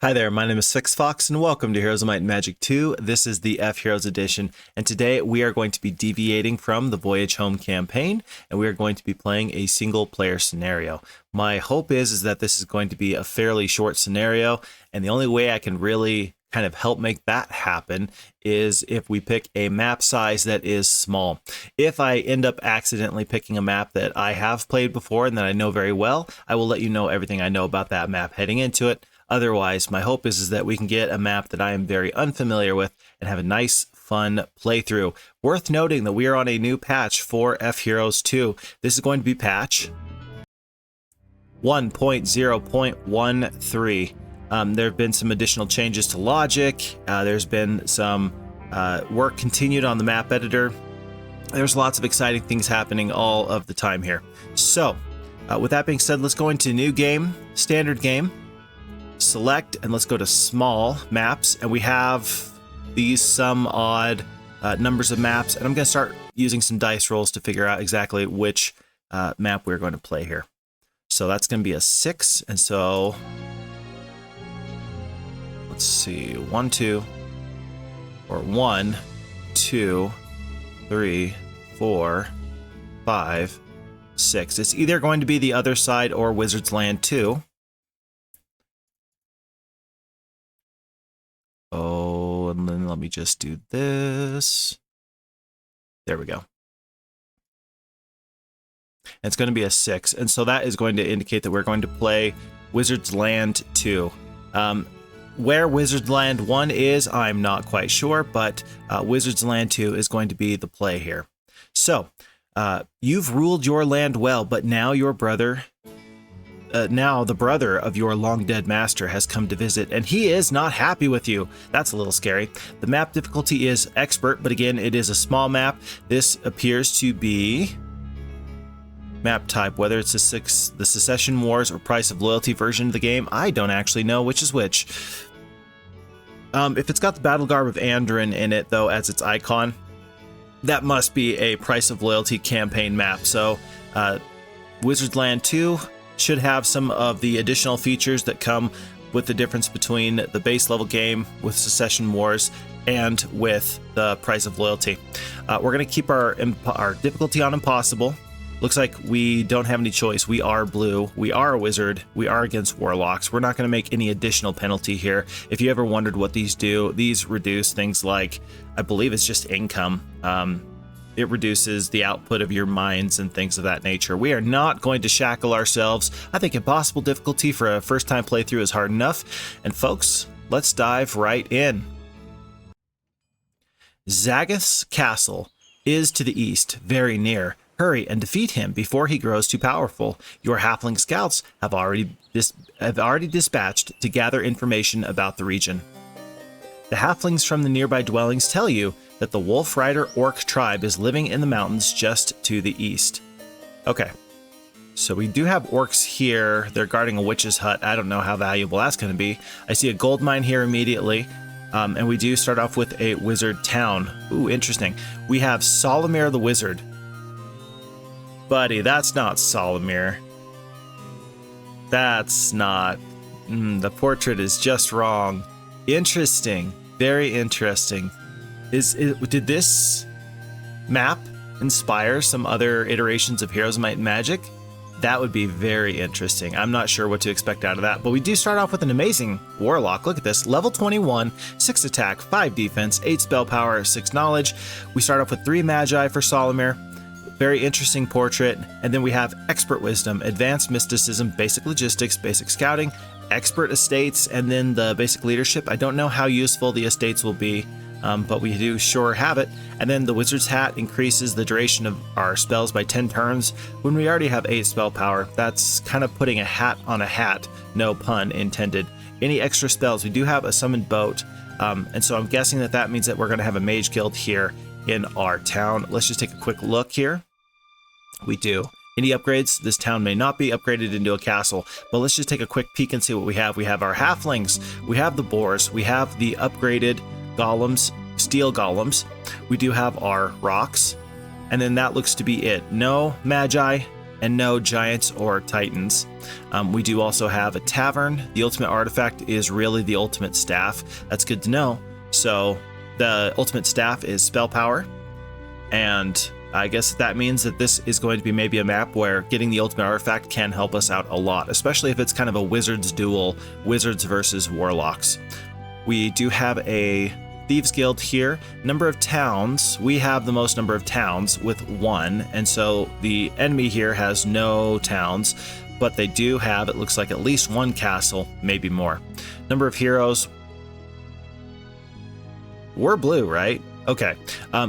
Hi there, my name is Six Fox and welcome to Heroes of Might and Magic 2. This is the FHeroes edition, and today we are going to be deviating from the Voyage Home campaign, and we are going to be playing a single player scenario. My hope is that this is going to be a fairly short scenario, and the only way I can really kind of help make that happen is if we pick a map size that is small. If I end up accidentally picking a map that I have played before and that I know very well, I will let you know everything I know about that map heading into it. Otherwise, my hope is that we can get a map that I am very unfamiliar with and have a nice, fun playthrough. Worth noting that we are on a new patch for FHeroes2. This is going to be patch 1.0.13. There have been some additional changes to logic. There's been some work continued on the map editor. There's lots of exciting things happening all of the time here. So, with that being said, let's go into new game, standard game. Select, and let's go to small maps, and we have these some odd numbers of maps, and I'm going to start using some dice rolls to figure out exactly which map we're going to play here. So that's going to be a 6, and so let's see, 1, 2, or 1, 2, 3, 4, 5, 6. It's either going to be the other side or Wizard's Land 2. Oh, and then let me just do this. There we go. And it's going to be a 6. And so that is going to indicate that we're going to play Wizard's Land 2. Where Wizard's Land 1 is, I'm not quite sure, but Wizard's Land 2 is going to be the play here. So, you've ruled your land well, but now your brother... now the brother of your long-dead master has come to visit, and he is not happy with you. That's a little scary. The map difficulty is expert, but again, it is a small map. This appears to be map type, whether it's the Secession Wars or Price of Loyalty version of the game. I don't actually know which is which. If it's got the Battle Garb of Andrin in it, though, as its icon, that must be a Price of Loyalty campaign map. So, Wizard's Land 2 should have some of the additional features that come with the difference between the base level game with Secession Wars and with the Price of Loyalty. We're going to keep our difficulty on Impossible. Looks like we don't have any choice. We are blue. We are a wizard. We are against warlocks. We're not going to make any additional penalty here. If you ever wondered what these do, these reduce things like, I believe it's just income. It reduces the output of your mines and things of that nature. We are not going to shackle ourselves. I think impossible difficulty for a first-time playthrough is hard enough. And folks, let's dive right in. Zagoth's castle is to the east, very near. Hurry and defeat him before he grows too powerful. Your halfling scouts have already dispatched to gather information about the region. The halflings from the nearby dwellings tell you that the Wolf Rider Orc tribe is living in the mountains just to the east. Okay, so we do have orcs here. They're guarding a witch's hut. I don't know how valuable that's going to be. I see a gold mine here immediately, and we do start off with a wizard town. Ooh, interesting. We have Solomir the Wizard. Buddy, that's not Solomir. That's not... the portrait is just wrong. Interesting. Very interesting. Did this map inspire some other iterations of Heroes of Might and Magic? That would be very interesting. I'm not sure what to expect out of that, but we do start off with an amazing warlock. Look at this, level 21, 6 attack, 5 defense, 8 spell power, 6 knowledge. We start off with 3 Magi for Solomir. Very interesting portrait. And then we have expert wisdom, advanced mysticism, basic logistics, basic scouting, expert estates, and then the basic leadership. I don't know how useful the estates will be. But we do sure have it. And then the Wizard's Hat increases the duration of our spells by 10 turns when we already have 8 spell power. That's kind of putting a hat on a hat, no pun intended. Any extra spells? We do have a summoned boat, and so I'm guessing that that means that we're going to have a mage guild here in our town. Let's just take a quick look here. We do. Any upgrades? This town may not be upgraded into a castle, but let's just take a quick peek and see what we have. We have our halflings, we have the boars, we have the upgraded golems, steel golems. We do have our rocks, and then that looks to be it. No Magi, and no giants or titans. We do also have a tavern. The ultimate artifact is really the ultimate staff. That's good to know. So the ultimate staff is spell power, and I guess that means that this is going to be maybe a map where getting the ultimate artifact can help us out a lot, especially if it's kind of a wizards duel, wizards versus warlocks. We do have a Thieves Guild here. Number of towns, we have the most number of towns with 1, and so the enemy here has no towns, but they do have, it looks like, at least 1 castle, maybe more. Number of heroes, we're blue, right? Okay,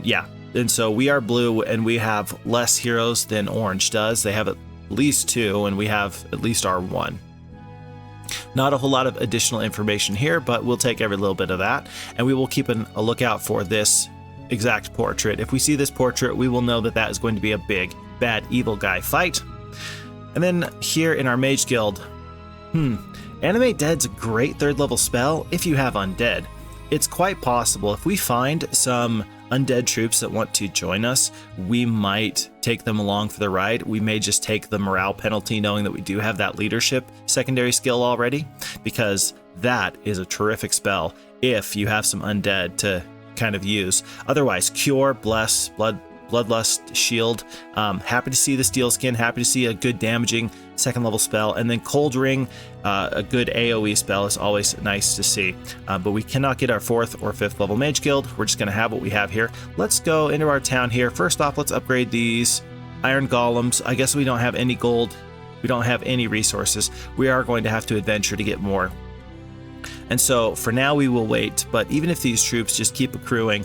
yeah, and so we are blue, and we have less heroes than orange does. They have at least 2, and we have at least our 1. Not a whole lot of additional information here, but we'll take every little bit of that, and we will keep a lookout for this exact portrait. If we see this portrait, we will know that that is going to be a big, bad, evil guy fight. And then here in our Mage Guild, Animate Dead's a great 3rd level spell if you have Undead. It's quite possible if we find some undead troops that want to join us, we might take them along for the ride. We may just take the morale penalty knowing that we do have that leadership secondary skill already, because that is a terrific spell if you have some undead to kind of use. Otherwise, Cure, Bless, Bloodlust, Shield. Happy to see the Steel Skin, happy to see a good damaging 2nd level spell, and then Cold Ring, a good AoE spell is always nice to see. But we cannot get our 4th or 5th level Mage Guild. We're just going to have what we have here. Let's go into our town here. First off, let's upgrade these Iron Golems. I guess we don't have any gold. We don't have any resources. We are going to have to adventure to get more. And so for now we will wait, but even if these troops just keep accruing,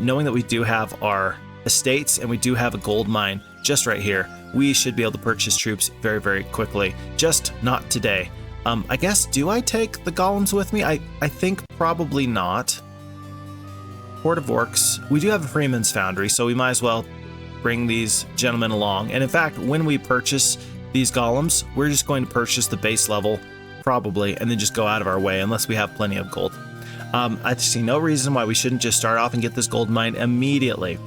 knowing that we do have our estates and we do have a gold mine just right here, we should be able to purchase troops very, very quickly. Just not today. I guess, do I take the golems with me? I think probably not. Horde of Orcs. We do have a Freeman's Foundry, so we might as well bring these gentlemen along. And in fact, when we purchase these golems, we're just going to purchase the base level, probably, and then just go out of our way unless we have plenty of gold. I see no reason why we shouldn't just start off and get this gold mine immediately.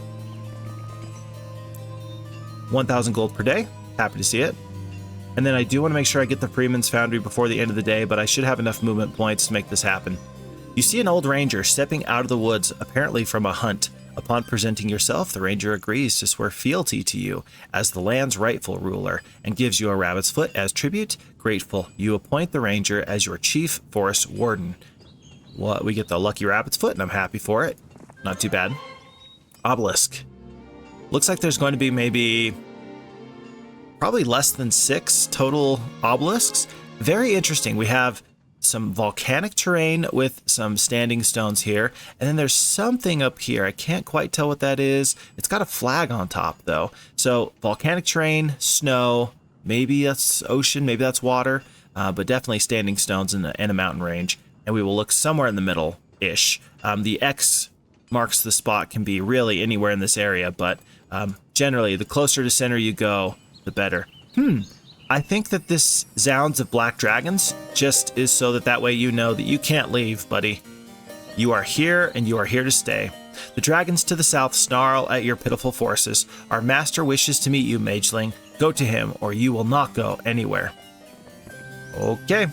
1,000 gold per day. Happy to see it. And then I do want to make sure I get the Freeman's Foundry before the end of the day, but I should have enough movement points to make this happen. You see an old ranger stepping out of the woods, apparently from a hunt. Upon presenting yourself, the ranger agrees to swear fealty to you as the land's rightful ruler and gives you a rabbit's foot as tribute. Grateful, you appoint the ranger as your chief forest warden. Well, we get the lucky rabbit's foot, and I'm happy for it. Not too bad. Obelisk. Looks like there's going to be maybe probably less than 6 total obelisks. Very interesting. We have some volcanic terrain with some standing stones here, and then there's something up here. I can't quite tell what that is. It's got a flag on top though. So volcanic terrain, snow, maybe that's ocean, maybe that's water, but definitely standing stones in a mountain range. And we will look somewhere in the middle-ish. The X marks the spot, can be really anywhere in this area, but generally the closer to center you go, the better. I think that this Zounds of Black Dragons just is so that way you know that you can't leave, buddy. You are here, and you are here to stay. The dragons to the south snarl at your pitiful forces. Our master wishes to meet you, mageling. Go to him, or you will not go anywhere. Okay,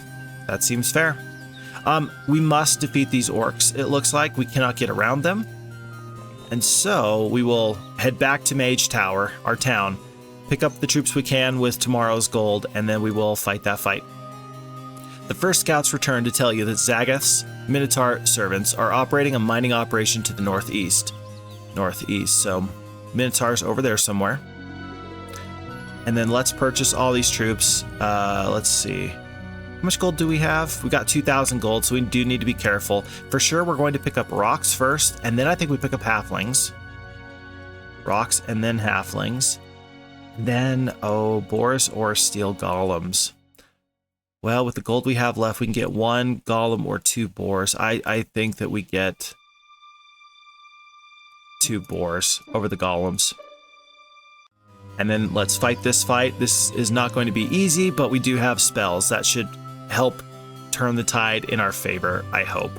that seems fair. We must defeat these orcs. It looks like we cannot get around them. And so we will head back to Mage Tower, our town, pick up the troops we can with tomorrow's gold, and then we will fight that fight. The first scouts return to tell you that Zagath's Minotaur servants are operating a mining operation to the northeast. So Minotaur's over there somewhere. And then let's purchase all these troops. Let's see. How much gold do we have? We got 2,000 gold, so we do need to be careful. For sure, we're going to pick up rocks first, and then I think we pick up halflings. Rocks and then halflings. Then, boars or steel golems. Well, with the gold we have left, we can get 1 golem or 2 boars. I think that we get 2 boars over the golems. And then let's fight this fight. This is not going to be easy, but we do have spells that should help turn the tide in our favor, I hope.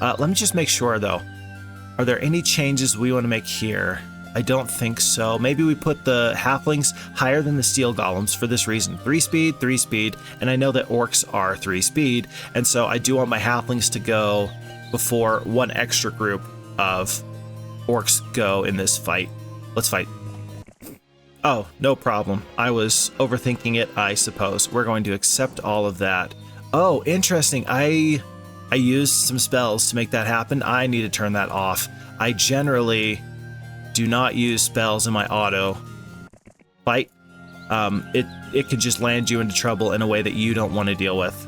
Let me just make sure, though. Are there any changes we want to make here? I don't think so. Maybe we put the halflings higher than the steel golems for this reason. 3 speed, and I know that orcs are 3 speed, and so I do want my halflings to go before one extra group of orcs go in this fight. Let's fight. Oh, no problem. I was overthinking it, I suppose. We're going to accept all of that. Oh, interesting. I used some spells to make that happen. I need to turn that off. I generally do not use spells in my auto fight. It could just land you into trouble in a way that you don't want to deal with.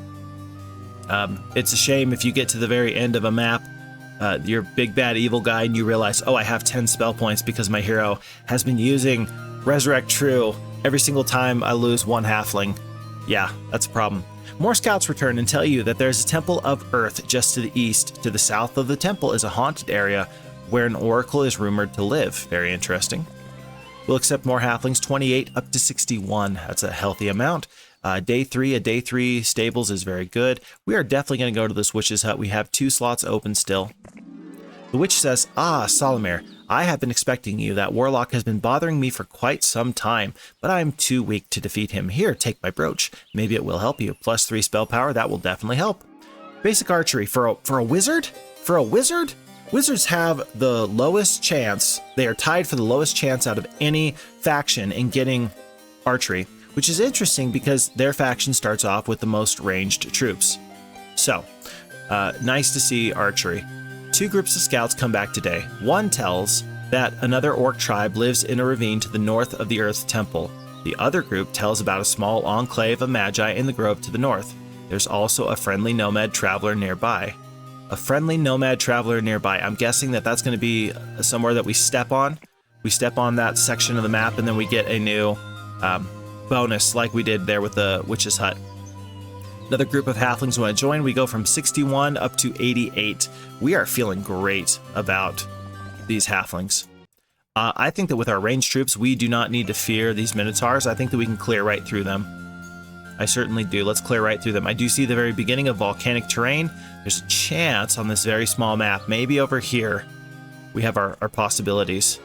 It's a shame if you get to the very end of a map, you're big bad evil guy, and you realize, oh, I have 10 spell points because my hero has been using Resurrect True every single time I lose one halfling. Yeah, that's a problem. More scouts return and tell you that there's a Temple of Earth just to the east. To the south of the temple is a haunted area where an oracle is rumored to live. Very interesting. We'll accept more halflings, 28 up to 61. That's a healthy amount. Day 3 stables is very good. We are definitely going to go to this witch's hut. We have 2 slots open still. The witch says, "Ah, Solomir, I have been expecting you. That warlock has been bothering me for quite some time, but I'm too weak to defeat him. Here, take my brooch. Maybe it will help you. +3 spell power, that will definitely help." Basic archery for a wizard? For a wizard? Wizards have the lowest chance. They are tied for the lowest chance out of any faction in getting archery, which is interesting because their faction starts off with the most ranged troops. So, nice to see archery. 2 groups of scouts come back today. One tells that another orc tribe lives in a ravine to the north of the Earth Temple. The other group tells about a small enclave of Magi in the grove to the north. There's also a friendly nomad traveler nearby. A friendly nomad traveler nearby. I'm guessing that that's going to be somewhere that we step on. We step on that section of the map, and then we get a new bonus like we did there with the witch's hut. Another group of halflings want to join. We go from 61 up to 88. We are feeling great about these halflings. I think that with our ranged troops, we do not need to fear these Minotaurs. I think that we can clear right through them. I certainly do. Let's clear right through them. I do see the very beginning of volcanic terrain. There's a chance on this very small map, maybe over here, we have our possibilities.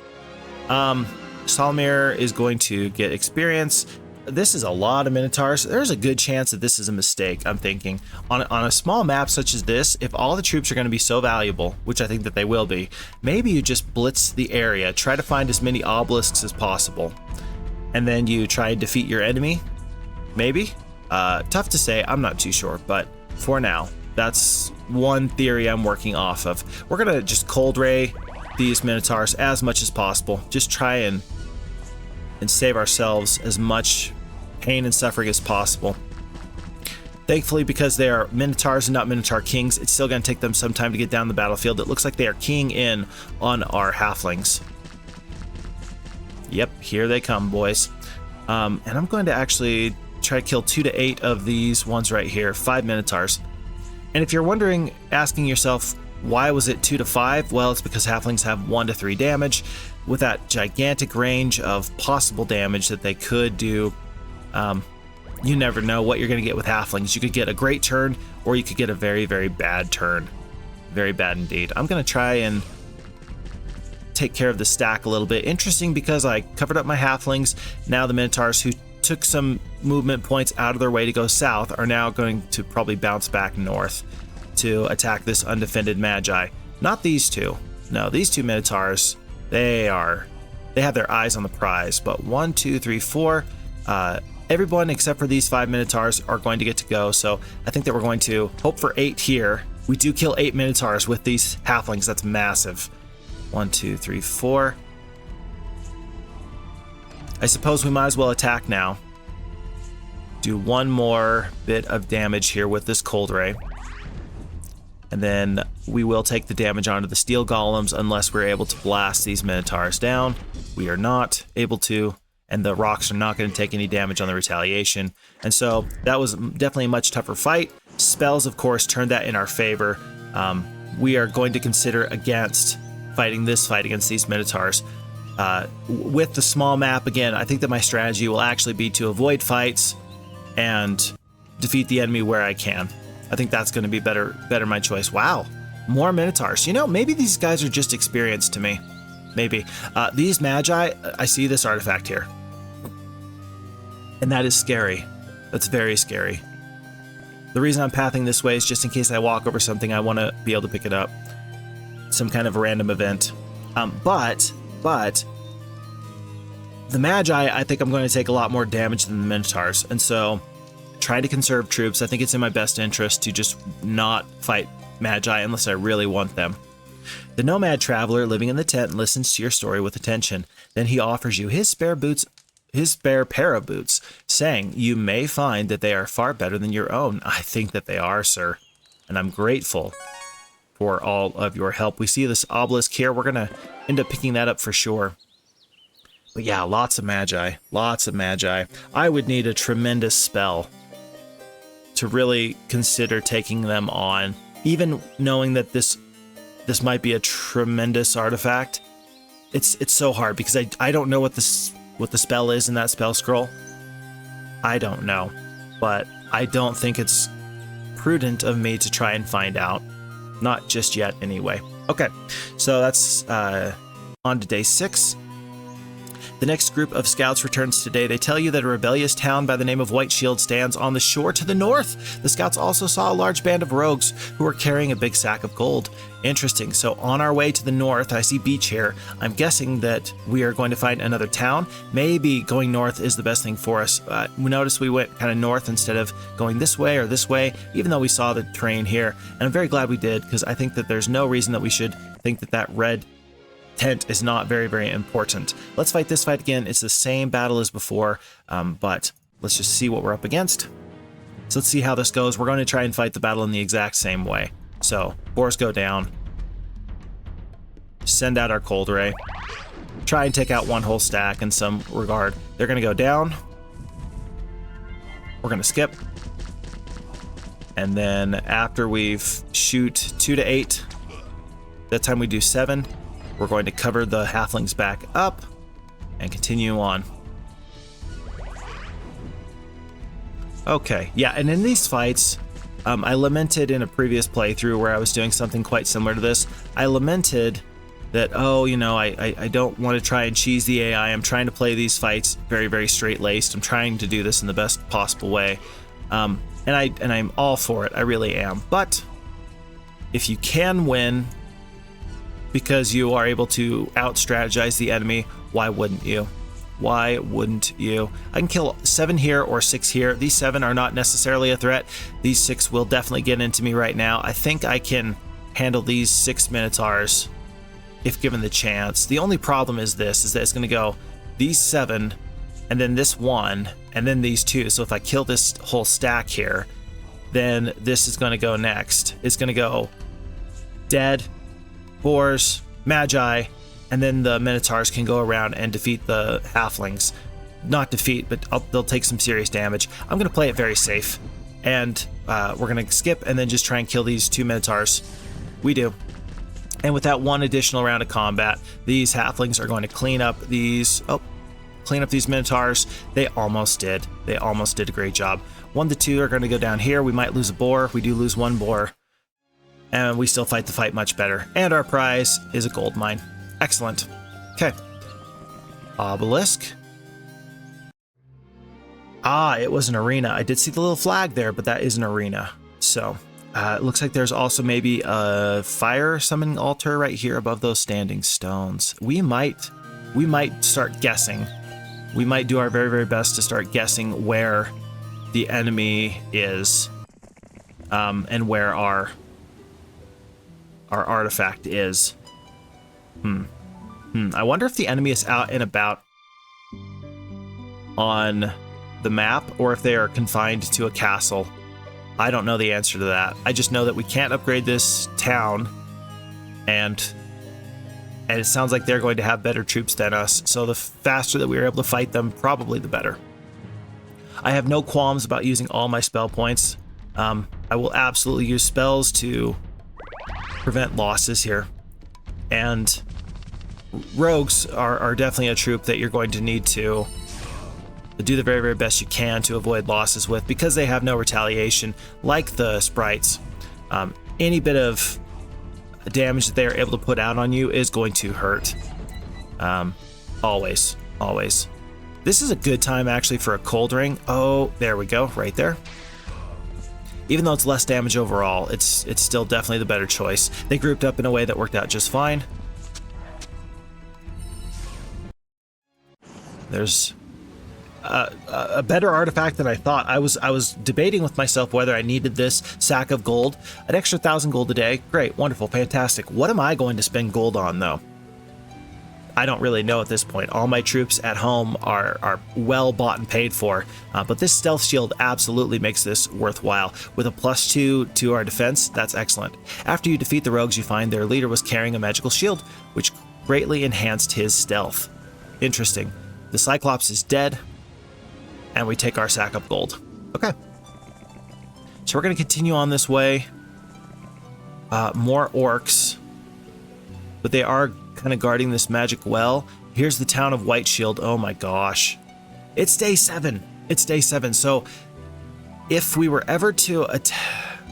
Solomir is going to get experience. This is a lot of Minotaurs. There's a good chance that this is a mistake, I'm thinking. On a small map such as this, if all the troops are going to be so valuable, which I think that they will be, maybe you just blitz the area, try to find as many obelisks as possible, and then you try and defeat your enemy. Maybe? Tough to say, I'm not too sure, but for now, that's one theory I'm working off of. We're going to just cold ray these Minotaurs as much as possible. Just try and save ourselves as much pain and suffering as possible. Thankfully, because they are Minotaurs and not Minotaur Kings, it's still going to take them some time to get down the battlefield. It looks like they are keying in on our halflings. Yep, here they come, boys. And I'm going to actually try to kill 2 to 8 of these ones right here, 5 Minotaurs. And if you're wondering, asking yourself, why was it 2 to 5? Well, it's because halflings have 1 to 3 damage. With that gigantic range of possible damage that they could do, you never know what you're going to get with halflings. You could get a great turn, or you could get a very, very bad turn. Very bad indeed. I'm going to try and take care of the stack a little bit. Interesting because I covered up my halflings. Now the Minotaurs, who took some movement points out of their way to go south, are now going to probably bounce back north to attack this undefended Magi. Not these two. No, these 2 Minotaurs, they have their eyes on the prize. But 1, 2, 3, 4, everyone except for these 5 Minotaurs are going to get to go. So I think that we're going to hope for 8 here. We do kill 8 Minotaurs with these halflings. That's massive. 1, 2, 3, 4. I suppose we might as well attack now. Do one more bit of damage here with this cold ray. And then we will take the damage onto the steel golems unless we're able to blast these Minotaurs down. We are not able to, and the rocks are not going to take any damage on the retaliation. And so that was definitely a much tougher fight. Spells, of course, turned that in our favor. We are going to consider against fighting this fight against these Minotaurs. With the small map, again, I think that my strategy will actually be to avoid fights and defeat the enemy where I can. I think that's going to be better my choice. Wow, more Minotaurs. You know, maybe these guys are just experienced to me. maybe. These Magi, I see this artifact here. And that is scary. That's very scary. The reason I'm pathing this way is just in case I walk over something, I want to be able to pick it up. Some kind of random event. But the Magi, I think I'm going to take a lot more damage than the Minotaurs. And so try to conserve troops. I think it's in my best interest to just not fight Magi unless I really want them. The nomad traveler living in the tent listens to your story with attention. Then he offers you his spare pair of boots, saying you may find that they are far better than your own. I think that they are, sir, and I'm grateful for all of your help. We see this obelisk here. We're gonna end up picking that up for sure. But yeah, lots of Magi. I would need a tremendous spell to really consider taking them on, even knowing that this might be a tremendous artifact. It's so hard because I don't know what the spell is in that spell scroll. I don't know, but I don't think it's prudent of me to try and find out. Not just yet, anyway. Okay, so that's on to day 6. The next group of scouts returns today. They tell you that a rebellious town by the name of White Shield stands on the shore to the north. The scouts also saw a large band of rogues who were carrying a big sack of gold. Interesting. So on our way to the north, I see beach here. I'm guessing that we are going to find another town. Maybe going north is the best thing for us. We noticed we went kind of north instead of going this way or this way, even though we saw the terrain here. And I'm very glad we did, because I think that there's no reason that we should think that that red tent is not very, very important. Let's fight this fight again. It's the same battle as before, but let's just see what we're up against. So let's see how this goes. We're going to try and fight the battle in the exact same way. So, boars go down. Send out our cold ray. Try and take out one whole stack in some regard. They're going to go down. We're going to skip. And then after we've shoot 2 to 8, that time we do 7. We're going to cover the halflings back up and continue on. Okay, yeah, and in these fights, I lamented in a previous playthrough where I was doing something quite similar to this. I lamented that, oh, you know, I don't want to try and cheese the AI. I'm trying to play these fights very, very straight-laced. I'm trying to do this in the best possible way. And I'm all for it. I really am. But if you can win because you are able to out-strategize the enemy, why wouldn't you? Why wouldn't you? I can kill 7 here or 6 here. These 7 are not necessarily a threat. These 6 will definitely get into me right now. I think I can handle these 6 Minotaurs if given the chance. The only problem is this, is that it's going to go these 7, and then this 1, and then these 2. So if I kill this whole stack here, then this is going to go next. It's going to go dead, boars, Magi, and then the Minotaurs can go around and defeat the halflings. Not defeat, but they'll take some serious damage. I'm going to play it very safe, and we're going to skip and then just try and kill these 2 Minotaurs. We do. And with that 1 additional round of combat, these halflings are going to clean up these Minotaurs. They almost did. They almost did a great job. 1 to 2 are going to go down here. We might lose a boar. We do lose 1 boar. And we still fight the fight much better. And our prize is a gold mine. Excellent. Okay. Obelisk. Ah, it was an arena. I did see the little flag there, but that is an arena. So, it looks like there's also maybe a fire summoning altar right here above those standing stones. We might start guessing. We might do our very, very best to start guessing where the enemy is, and where our artifact is. I wonder if the enemy is out and about on the map, or if they are confined to a castle. I don't know the answer to that. I just know that we can't upgrade this town, and it sounds like they're going to have better troops than us, so the faster that we are able to fight them, probably the better. I have no qualms about using all my spell points. I will absolutely use spells to prevent losses here. And rogues are definitely a troop that you're going to need to do the very, very best you can to avoid losses with, because they have no retaliation like the sprites. Any bit of damage that they are able to put out on you is going to hurt. Always, always. This is a good time actually for a cold ring. Oh, there we go, right there. Even though it's less damage overall, it's still definitely the better choice. They grouped up in a way that worked out just fine. There's a better artifact than I thought. I was debating with myself whether I needed this sack of gold. An extra 1,000 gold a day. Great, wonderful, fantastic. What am I going to spend gold on though? I don't really know at this point. All my troops at home are well bought and paid for, but this stealth shield absolutely makes this worthwhile. With a +2 to our defense, that's excellent. After you defeat the rogues, you find their leader was carrying a magical shield, which greatly enhanced his stealth. Interesting. The Cyclops is dead, and we take our sack of gold. Okay. So we're going to continue on this way. More orcs, but they are kind of guarding this magic well. Here's the town of White Shield. Oh my gosh. It's day 7. It's day 7. So if we were ever to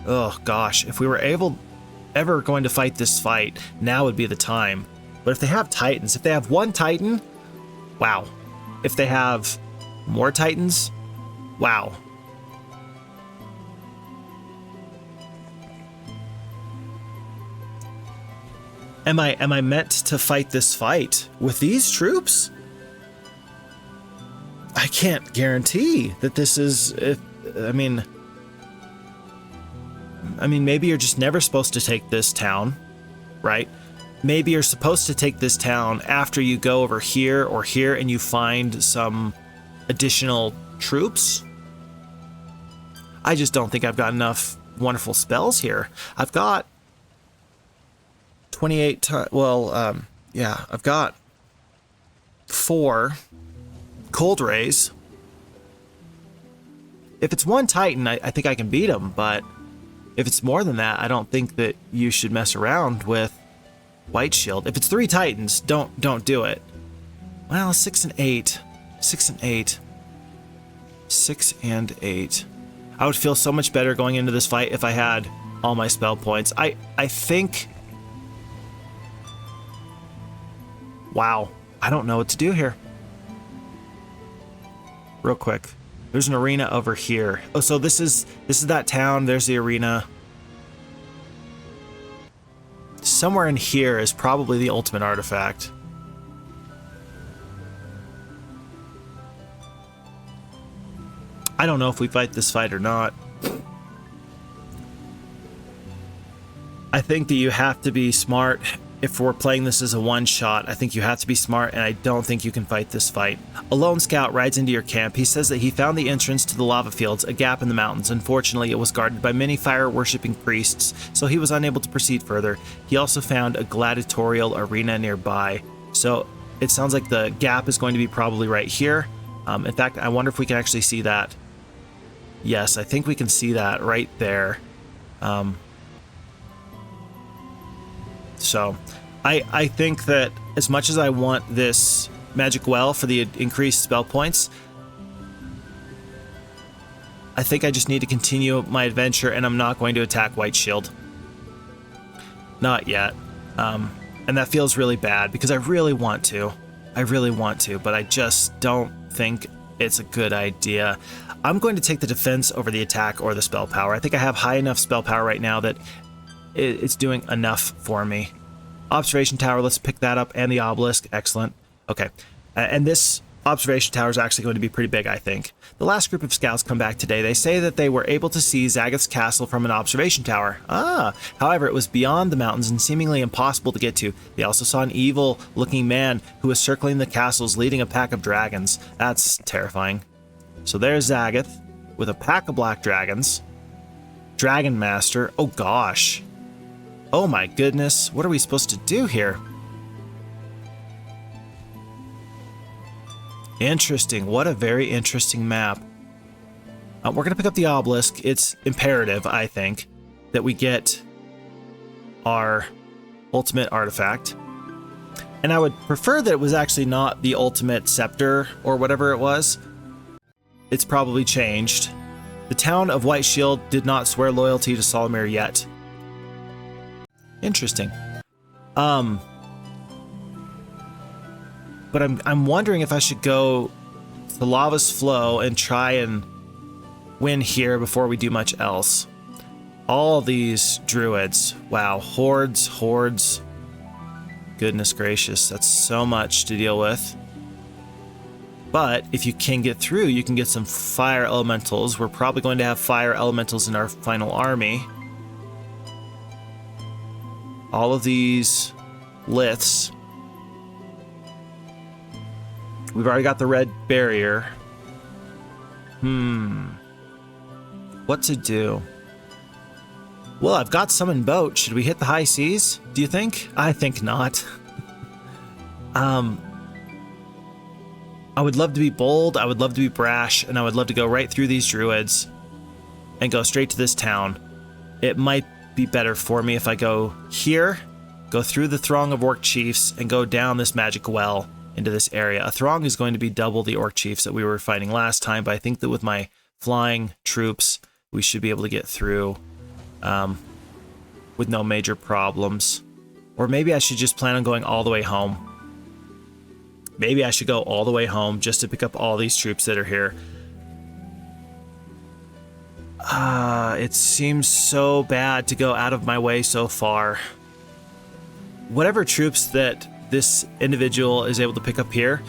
if we were ever going to fight this fight, now would be the time. But if they have Titans, if they have one Titan, wow. If they have more Titans, wow. Am I meant to fight this fight with these troops? I can't guarantee that this is. I mean, maybe you're just never supposed to take this town, right? Maybe you're supposed to take this town after you go over here or here and you find some additional troops. I just don't think I've got enough wonderful spells here. I've got 28 times. Well, yeah, I've got 4 cold rays. If it's one Titan, I think I can beat him, but if it's more than that, I don't think that you should mess around with White Shield. If it's 3 Titans, don't do it. Well, 6 and 8. 6 and 8. 6 and 8. I would feel so much better going into this fight if I had all my spell points. I think... Wow. I don't know what to do here. Real quick. There's an arena over here. Oh, so this is that town. There's the arena. Somewhere in here is probably the ultimate artifact. I don't know if we fight this fight or not. I think that you have to be smart. If we're playing this as a one-shot, I think you have to be smart, and I don't think you can fight this fight. A lone scout rides into your camp. He says that he found the entrance to the lava fields, a gap in the mountains. Unfortunately, it was guarded by many fire-worshipping priests, so he was unable to proceed further. He also found a gladiatorial arena nearby. So it sounds like the gap is going to be probably right here. In fact, I wonder if we can actually see that. Yes, I think we can see that right there. So I think that as much as I want this magic well for the increased spell points, I think I just need to continue my adventure, and I'm not going to attack White Shield. Not yet. And that feels really bad because I really want to. But I just don't think it's a good idea. I'm going to take the defense over the attack or the spell power. I think I have high enough spell power right now that it's doing enough for me. Observation tower, let's pick that up, and the obelisk, excellent. Okay, and this observation tower is actually going to be pretty big, I think. The last group of scouts come back today. They say that they were able to see Zagoth's castle from an observation tower. However, it was beyond the mountains and seemingly impossible to get to. They also saw an evil-looking man who was circling the castles leading a pack of dragons. That's terrifying. So there's Zagoth with a pack of black dragons. Dragon Master, oh gosh. Oh my goodness, what are we supposed to do here? Interesting, what a very interesting map. We're going to pick up the obelisk. It's imperative, I think, that we get our ultimate artifact. And I would prefer that it was actually not the ultimate scepter or whatever it was. It's probably changed. The town of White Shield did not swear loyalty to Solomir yet. Interesting. but I'm wondering if I should go to Lava's Flow and try and win here before we do much else. All these druids. Wow, hordes. Goodness gracious, that's so much to deal with. But if you can get through, you can get some fire elementals. We're probably going to have fire elementals in our final army. All of these liths. We've already got the red barrier. What to do? Well, I've got summon boat. Should we hit the high seas? Do you think? I think not. I would love to be bold, I would love to be brash, and I would love to go right through these druids and go straight to this town. It might be better for me if I go here, go through the throng of orc chiefs, and go down this magic well into this area. A throng is going to be double the orc chiefs that we were fighting last time, but I think that with my flying troops, we should be able to get through with no major problems. Or maybe I should just plan on going all the way home. Maybe I should go all the way home just to pick up all these troops that are here. It seems so bad to go out of my way so far. Whatever troops that this individual is able to pick up here,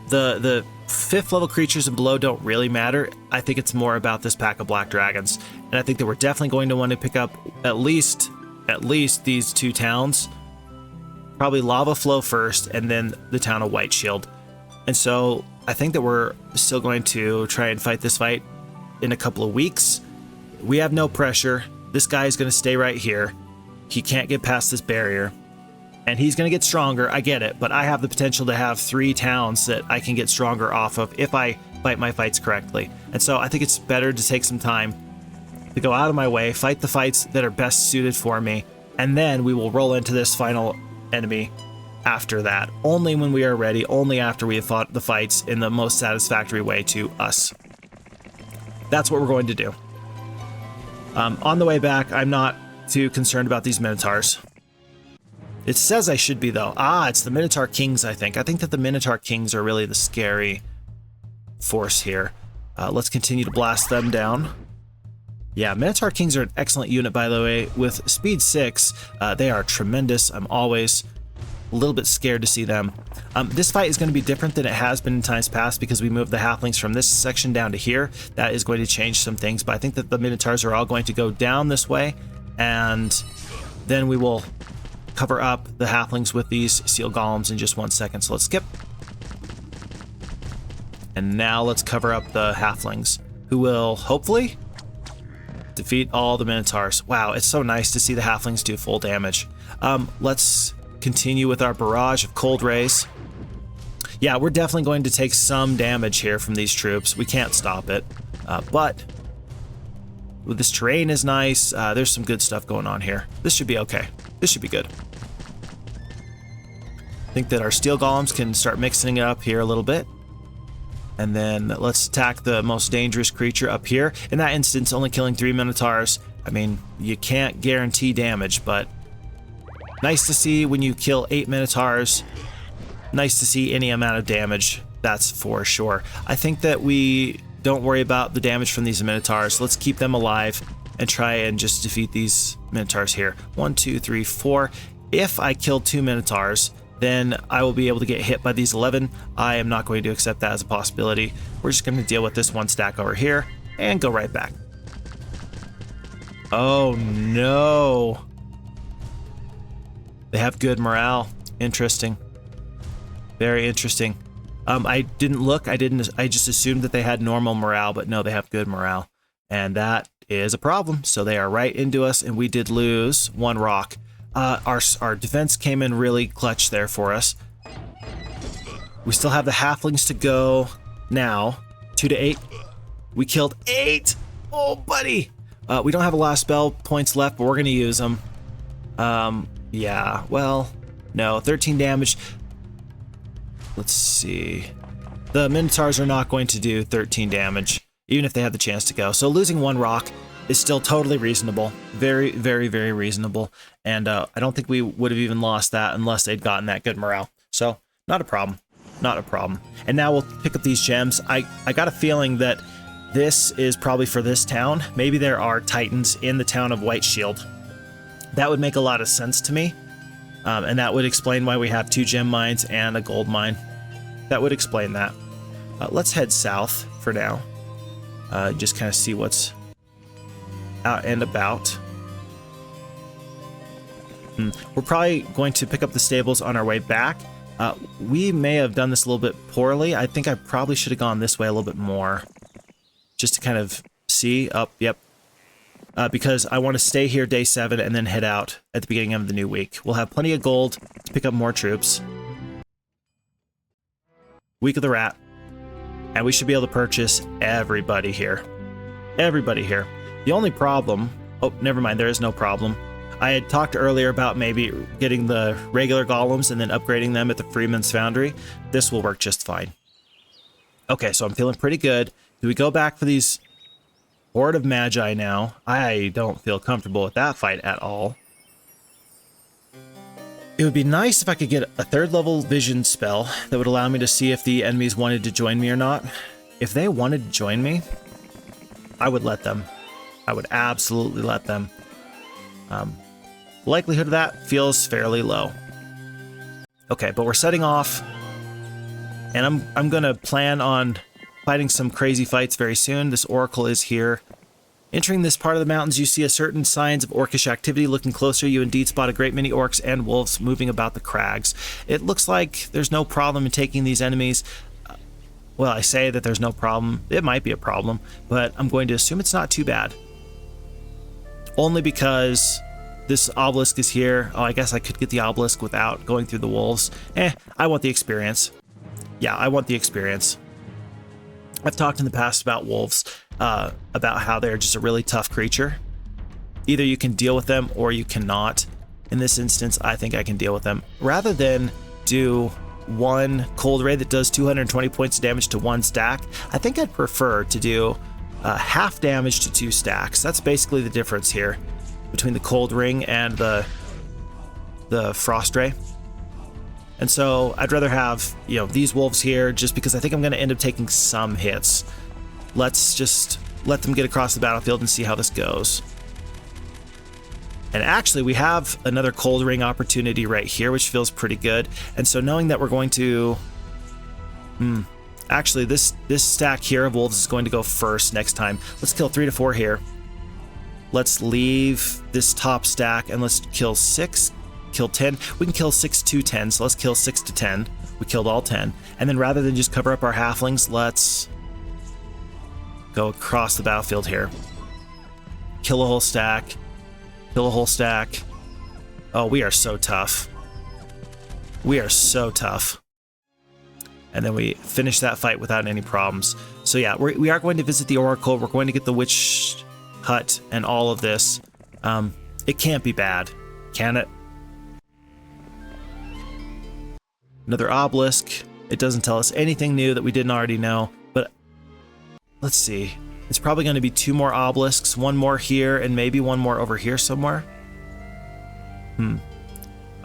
the 5th level creatures and below don't really matter. I think it's more about this pack of black dragons. And I think that we're definitely going to want to pick up at least these 2 towns. Probably Lava Flow first, and then the town of White Shield. And so I think that we're still going to try and fight this fight in a couple of weeks. We have no pressure. This guy is going to stay right here. He can't get past this barrier. And he's going to get stronger, I get it, but I have the potential to have 3 towns that I can get stronger off of if I fight my fights correctly. And so I think it's better to take some time to go out of my way, fight the fights that are best suited for me, and then we will roll into this final enemy after that. Only when we are ready, only after we have fought the fights in the most satisfactory way to us. That's what we're going to do. On the way back, I'm not too concerned about these Minotaurs. It says I should be, though. It's the Minotaur Kings, I think. I think that the Minotaur Kings are really the scary force here. Let's continue to blast them down. Yeah, Minotaur Kings are an excellent unit, by the way. With speed 6, they are tremendous. I'm always a little bit scared to see them. This fight is going to be different than it has been in times past because we moved the halflings from this section down to here. That is going to change some things, but I think that the Minotaurs are all going to go down this way, and then we will cover up the halflings with these seal golems in just 1 second. So let's skip. And now let's cover up the halflings, who will hopefully defeat all the Minotaurs. Wow, it's so nice to see the halflings do full damage. Let's continue with our barrage of cold rays. Yeah, we're definitely going to take some damage here from these troops. We can't stop it, but with this terrain is nice. There's some good stuff going on here. This should be okay. This should be good. I think that our steel golems can start mixing it up here a little bit. And then let's attack the most dangerous creature up here. In that instance, only killing 3 Minotaurs. I mean, you can't guarantee damage, but nice to see when you kill 8 Minotaurs. Nice to see any amount of damage, that's for sure. I think that we don't worry about the damage from these Minotaurs. Let's keep them alive and try and just defeat these Minotaurs here. 1, 2, 3, 4. If I kill 2 Minotaurs, then I will be able to get hit by these 11. I am not going to accept that as a possibility. We're just going to deal with this 1 stack over here and go right back. Oh no. They have good morale. Interesting. Very interesting. I didn't look. I just assumed that they had normal morale, but no, they have good morale. And that is a problem. So they are right into us, and we did lose 1 rock. Our defense came in really clutch there for us. We still have the halflings to go now. 2 to 8. We killed 8. Oh, buddy. We don't have a lot of spell points left, but we're going to use them. Yeah, well, no. 13 damage. Let's see. The Minotaurs are not going to do 13 damage, even if they had the chance to go. So losing 1 rock is still totally reasonable. Very, very, very reasonable. And I don't think we would have even lost that unless they'd gotten that good morale. So Not a problem. Not a problem. And now we'll pick up these gems. I got a feeling that this is probably for this town. Maybe there are titans in the town of White Shield. That would make a lot of sense to me. And that would explain why we have 2 gem mines and a gold mine. That would explain that. Let's head south for now. Just kind of see what's out and about. We're probably going to pick up the stables on our way back. We may have done this a little bit poorly. I think I probably should have gone this way a little bit more. Just to kind of see. Yep. Because I want to stay here day 7 and then head out at the beginning of the new week. We'll have plenty of gold to pick up more troops. Week of the Rat. And we should be able to purchase everybody here. Everybody here. The only problem... Oh, never mind. There is no problem. I had talked earlier about maybe getting the regular golems and then upgrading them at the Freeman's Foundry. This will work just fine. Okay, so I'm feeling pretty good. Do we go back for these Horde of Magi now? I don't feel comfortable with that fight at all. It would be nice if I could get a 3rd level vision spell that would allow me to see if the enemies wanted to join me or not. If they wanted to join me, I would let them. I would absolutely let them. Likelihood of that feels fairly low. Okay, but we're setting off, and I'm gonna plan on fighting some crazy fights very soon. This oracle is here. Entering this part of the mountains, you see a certain signs of orcish activity. Looking closer, you indeed spot a great many orcs and wolves moving about the crags. It looks like there's no problem in taking these enemies. Well, I say that there's no problem. It might be a problem, but I'm going to assume it's not too bad. Only because this obelisk is here. Oh, I guess I could get the obelisk without going through the wolves. I want the experience. Yeah, I want the experience. I've talked in the past about wolves, about how they're just a really tough creature. Either you can deal with them or you cannot. In this instance, I think I can deal with them. Rather than do one cold ray that does 220 points of damage to 1 stack, I think I'd prefer to do half damage to 2 stacks. That's basically the difference here between the cold ring and the frost ray. And so I'd rather have, these wolves here just because I think I'm going to end up taking some hits. Let's just let them get across the battlefield and see how this goes. And actually, we have another cold ring opportunity right here, which feels pretty good. And so knowing that we're going to... Actually, this stack here of wolves is going to go first next time. Let's kill 3 to 4 here. Let's leave this top stack and let's kill 6, kill 10. We can kill 6 to 10, so let's kill 6 to 10. We killed all 10. And then rather than just cover up our halflings, let's go across the battlefield here. Kill a whole stack. Kill a whole stack. Oh, we are so tough. We are so tough. And then we finish that fight without any problems. So yeah, we are going to visit the Oracle. We're going to get the Witch Hut and all of this. It can't be bad, can it? Another obelisk. It doesn't tell us anything new that we didn't already know. But let's see. It's probably going to be 2 more obelisks. 1 more here and maybe 1 more over here somewhere. I'm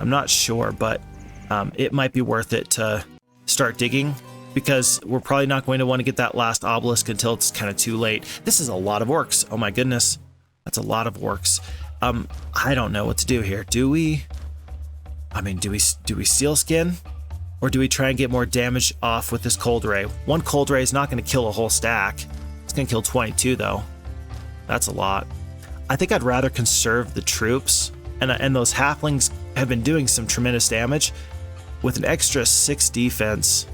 not sure, but it might be worth it to start digging, because we're probably not going to want to get that last obelisk until it's kind of too late. This is a lot of orcs. Oh my goodness. That's a lot of orcs. I don't know what to do here. Do we seal skin? Or do we try and get more damage off with this cold ray? 1 cold ray is not going to kill a whole stack. It's going to kill 22 though. That's a lot. I think I'd rather conserve the troops, and those halflings have been doing some tremendous damage. With an extra 6 defense,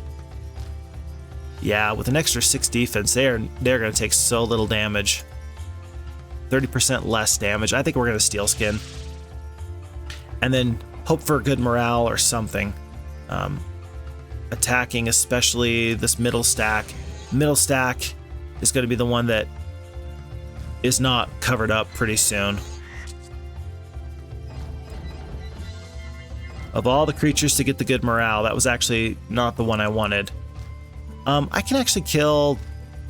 yeah, with an extra 6 defense, they're going to take so little damage. 30% less damage. I think we're going to steel skin, and then hope for good morale or something. Attacking, especially this middle stack. Middle stack is going to be the one that is not covered up pretty soon. Of all the creatures to get the good morale, that was actually not the one I wanted. I can actually kill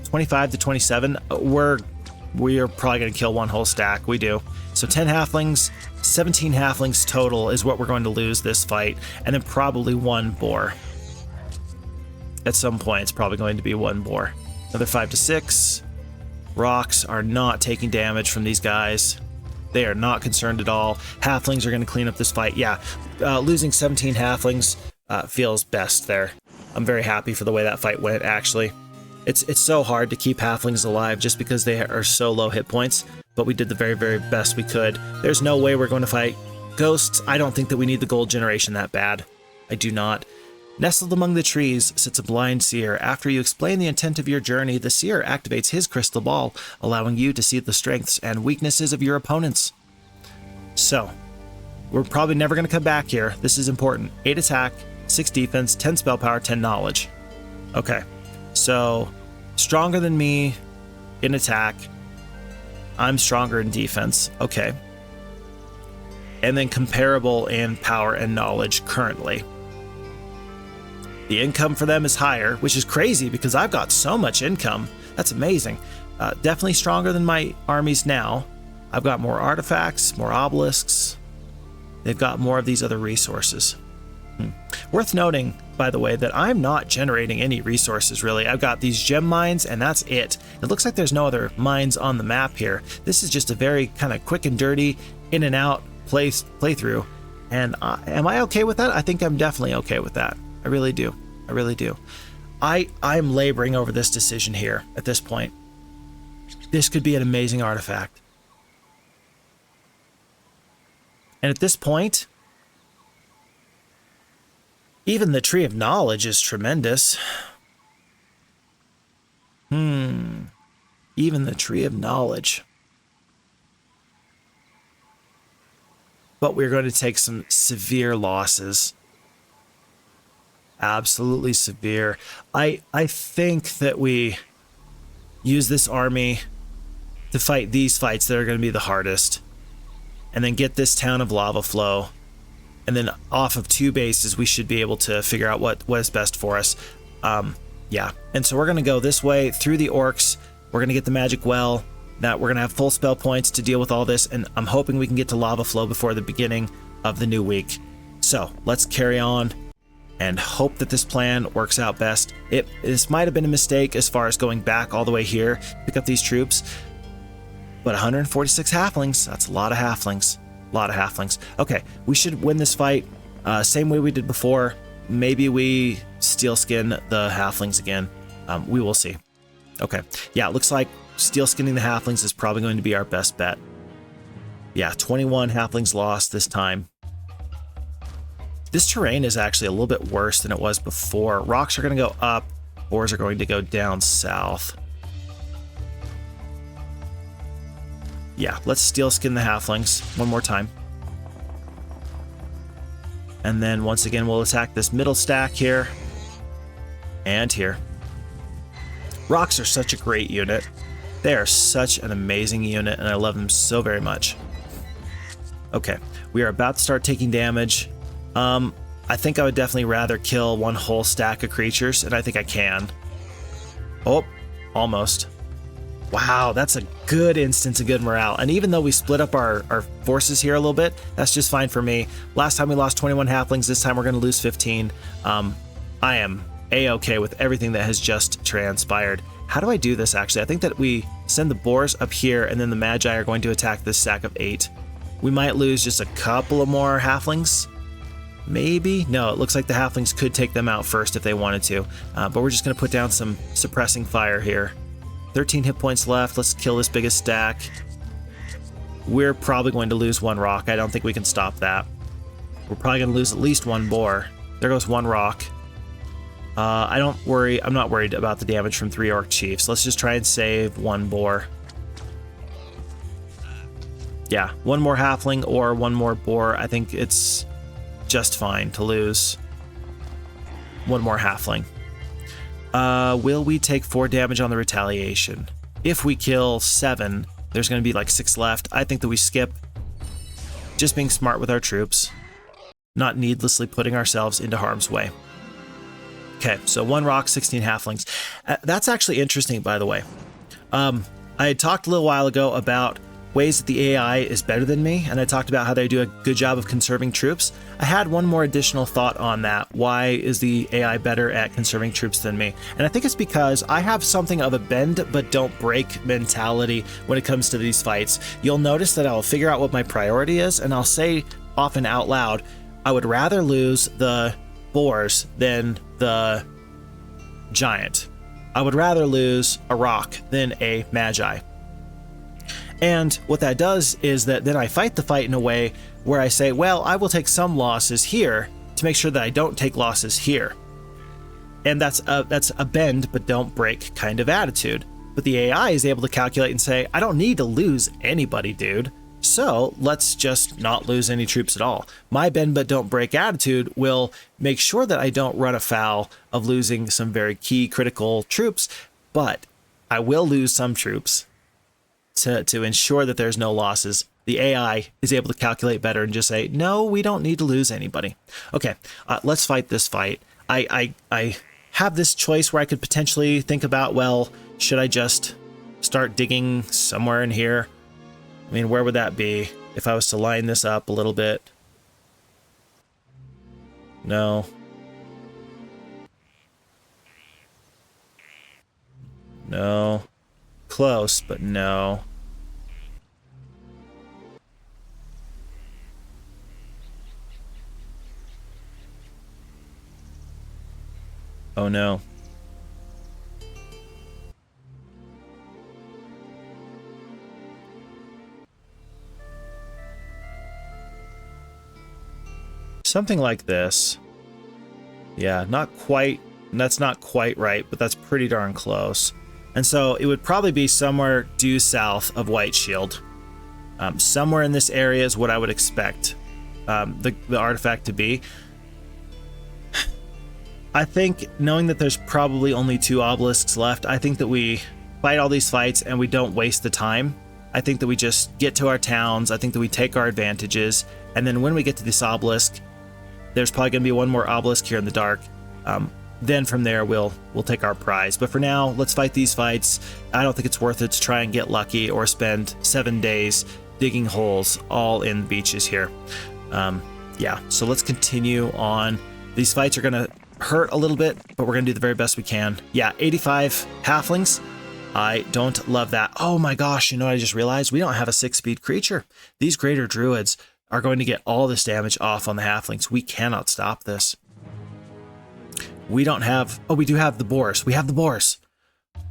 25 to 27. We are probably going to kill 1 whole stack. We do. So 10 halflings, 17 halflings total is what we're going to lose this fight, and then probably 1 boar. at some point it's probably going to be one boar. Another 5 to 6. Rocks are not taking damage from these guys. They are not concerned at all. Halflings are going to clean up this fight. Yeah, losing 17 halflings feels best there. I'm very happy for the way that fight went, actually. It's so hard to keep halflings alive just because they are so low hit points, but we did the very, very best we could. There's no way we're going to fight ghosts. I don't think that we need the gold generation that bad. I do not. Nestled among the trees sits a blind seer. After you explain the intent of your journey, the seer activates his crystal ball, allowing you to see the strengths and weaknesses of your opponents. So, we're probably never going to come back here. This is important. 8 attack, 6 defense, 10 spell power, 10 knowledge. Okay, so stronger than me in attack. I'm stronger in defense. Okay. And then comparable in power and knowledge currently. The income for them is higher, which is crazy because I've got so much income. That's amazing. Definitely stronger than my armies now. I've got more artifacts, more obelisks. They've got more of these other resources. Worth noting, by the way, that I'm not generating any resources really. I've got these gem mines and that's it. It looks like there's no other mines on the map here. This is just a very kind of quick and dirty in and out playthrough. And am I okay with that? I think I'm definitely okay with that. I really do. I really do. I'm laboring over this decision here at this point. This could be an amazing artifact. And at this point, even the Tree of Knowledge is tremendous. Even the Tree of Knowledge. But we're going to take some severe losses. Absolutely severe. I think that we use this army to fight these fights that are going to be the hardest. And then get this town of lava flow. And then off of 2 bases, we should be able to figure out what is best for us. Yeah. And so we're going to go this way through the orcs. We're going to get the magic well. Now we're going to have full spell points to deal with all this. And I'm hoping we can get to lava flow before the beginning of the new week. So let's carry on and hope that this plan works out best. This might have been a mistake as far as going back all the way here, pick up these troops. But 146 halflings, that's a lot of halflings. A lot of halflings. Okay, we should win this fight. Same way we did before. Maybe we steel skin the halflings again. We will see. Okay, yeah, it looks like steel skinning the halflings is probably going to be our best bet. Yeah, 21 halflings lost this time. This terrain is actually a little bit worse than it was before. Rocks are going to go up, boars are going to go down south. Yeah, let's steel skin the halflings one more time. And then once again, we'll attack this middle stack here and here. Rocks are such a great unit. They are such an amazing unit, and I love them so very much. Okay, we are about to start taking damage. I think I would definitely rather kill one whole stack of creatures, and I think I can. Oh, almost. Wow, that's a good instance of good morale. And even though we split up our forces here a little bit, that's just fine for me. Last time we lost 21 halflings, this time we're going to lose 15. I am A-okay with everything that has just transpired. How do I do this, actually? I think that we send the boars up here, and then the Magi are going to attack this stack of 8. We might lose just a couple of more halflings. Maybe? No, it looks like the halflings could take them out first if they wanted to. But we're just going to put down some suppressing fire here. 13 hit points left. Let's kill this biggest stack. We're probably going to lose 1 rock. I don't think we can stop that. We're probably going to lose at least 1 boar. There goes 1 rock. I'm not worried about the damage from 3 orc chiefs. Let's just try and save 1 boar. Yeah, 1 more halfling or 1 more boar. I think it's just fine to lose 1 more halfling. Will we take 4 damage on the retaliation? If we kill 7, there's going to be like 6 left. I think that we skip. Just being smart with our troops. Not needlessly putting ourselves into harm's way. Okay, so 1 rock, 16 halflings. That's actually interesting, by the way. I had talked a little while ago about ways that the AI is better than me, and I talked about how they do a good job of conserving troops. I had one more additional thought on that. Why is the AI better at conserving troops than me? And I think it's because I have something of a bend but don't break mentality when it comes to these fights. You'll notice that I'll figure out what my priority is, and I'll say often out loud, I would rather lose the boars than the giant. I would rather lose a rock than a Magi. And what that does is that then I fight the fight in a way where I say, well, I will take some losses here to make sure that I don't take losses here. And that's a bend but don't break kind of attitude. But the AI is able to calculate and say, I don't need to lose anybody, dude. So let's just not lose any troops at all. My bend but don't break attitude will make sure that I don't run afoul of losing some very key critical troops, but I will lose some troops to ensure that there's no losses. The AI is able to calculate better and just say, no, we don't need to lose anybody. Okay, let's fight this fight. I have this choice where I could potentially think about, well, should I just start digging somewhere in here? I mean, where would that be if I was to line this up a little bit? No. No. Close, but no. Oh no. Something like this. Yeah, not quite. That's not quite right, but that's pretty darn close. And so it would probably be somewhere due south of White Shield. Somewhere in this area is what I would expect the artifact to be. I think, knowing that there's probably only 2 obelisks left, I think that we fight all these fights and we don't waste the time. I think that we just get to our towns. I think that we take our advantages. And then when we get to this obelisk, there's probably going to be one more obelisk here in the dark. Then from there, we'll take our prize. But for now, let's fight these fights. I don't think it's worth it to try and get lucky or spend 7 days digging holes all in beaches here. Yeah, so let's continue on. These fights are going to hurt a little bit, but we're going to do the very best we can. Yeah, 85 halflings. I don't love that. Oh my gosh, you know what I just realized? We don't have a 6-speed creature. These greater druids are going to get all this damage off on the halflings. We cannot stop this. We don't have... Oh, we do have the boars. We have the boars.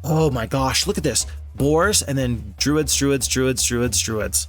Oh my gosh, look at this. Boars and then druids, druids, druids, druids, druids.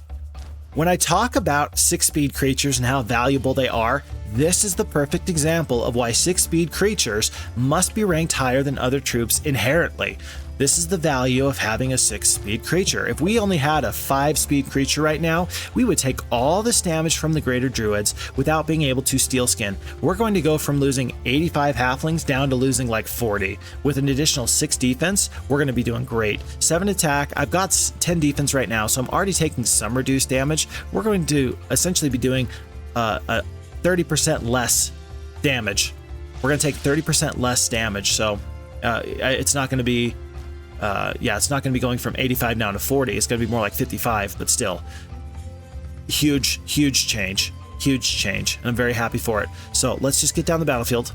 When I talk about 6-speed creatures and how valuable they are, this is the perfect example of why 6-speed creatures must be ranked higher than other troops inherently. This is the value of having a 6-speed creature. If we only had a 5-speed creature right now, we would take all this damage from the greater druids without being able to steal skin. We're going to go from losing 85 halflings down to losing like 40. With an additional 6 defense, we're going to be doing great. 7 attack, I've got 10 defense right now, so I'm already taking some reduced damage. We're going to essentially be doing a 30% less damage. We're going to take 30% less damage, so it's not going to be... it's not going to be going from 85 down to 40. It's going to be more like 55, but still. Huge, huge change. Huge change. And I'm very happy for it. So let's just get down the battlefield.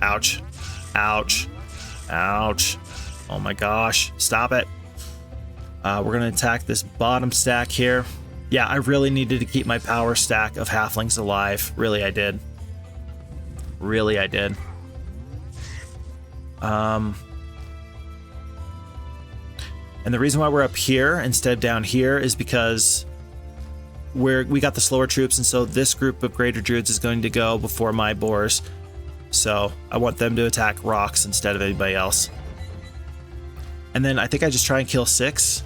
Ouch. Ouch. Ouch. Oh my gosh. Stop it. We're going to attack this bottom stack here. Yeah, I really needed to keep my power stack of halflings alive. Really, I did. Really, I did. And the reason why we're up here instead of down here is because we got the slower troops, and so this group of greater druids is going to go before my boars. So I want them to attack rocks instead of anybody else. And then I think I just try and kill 6.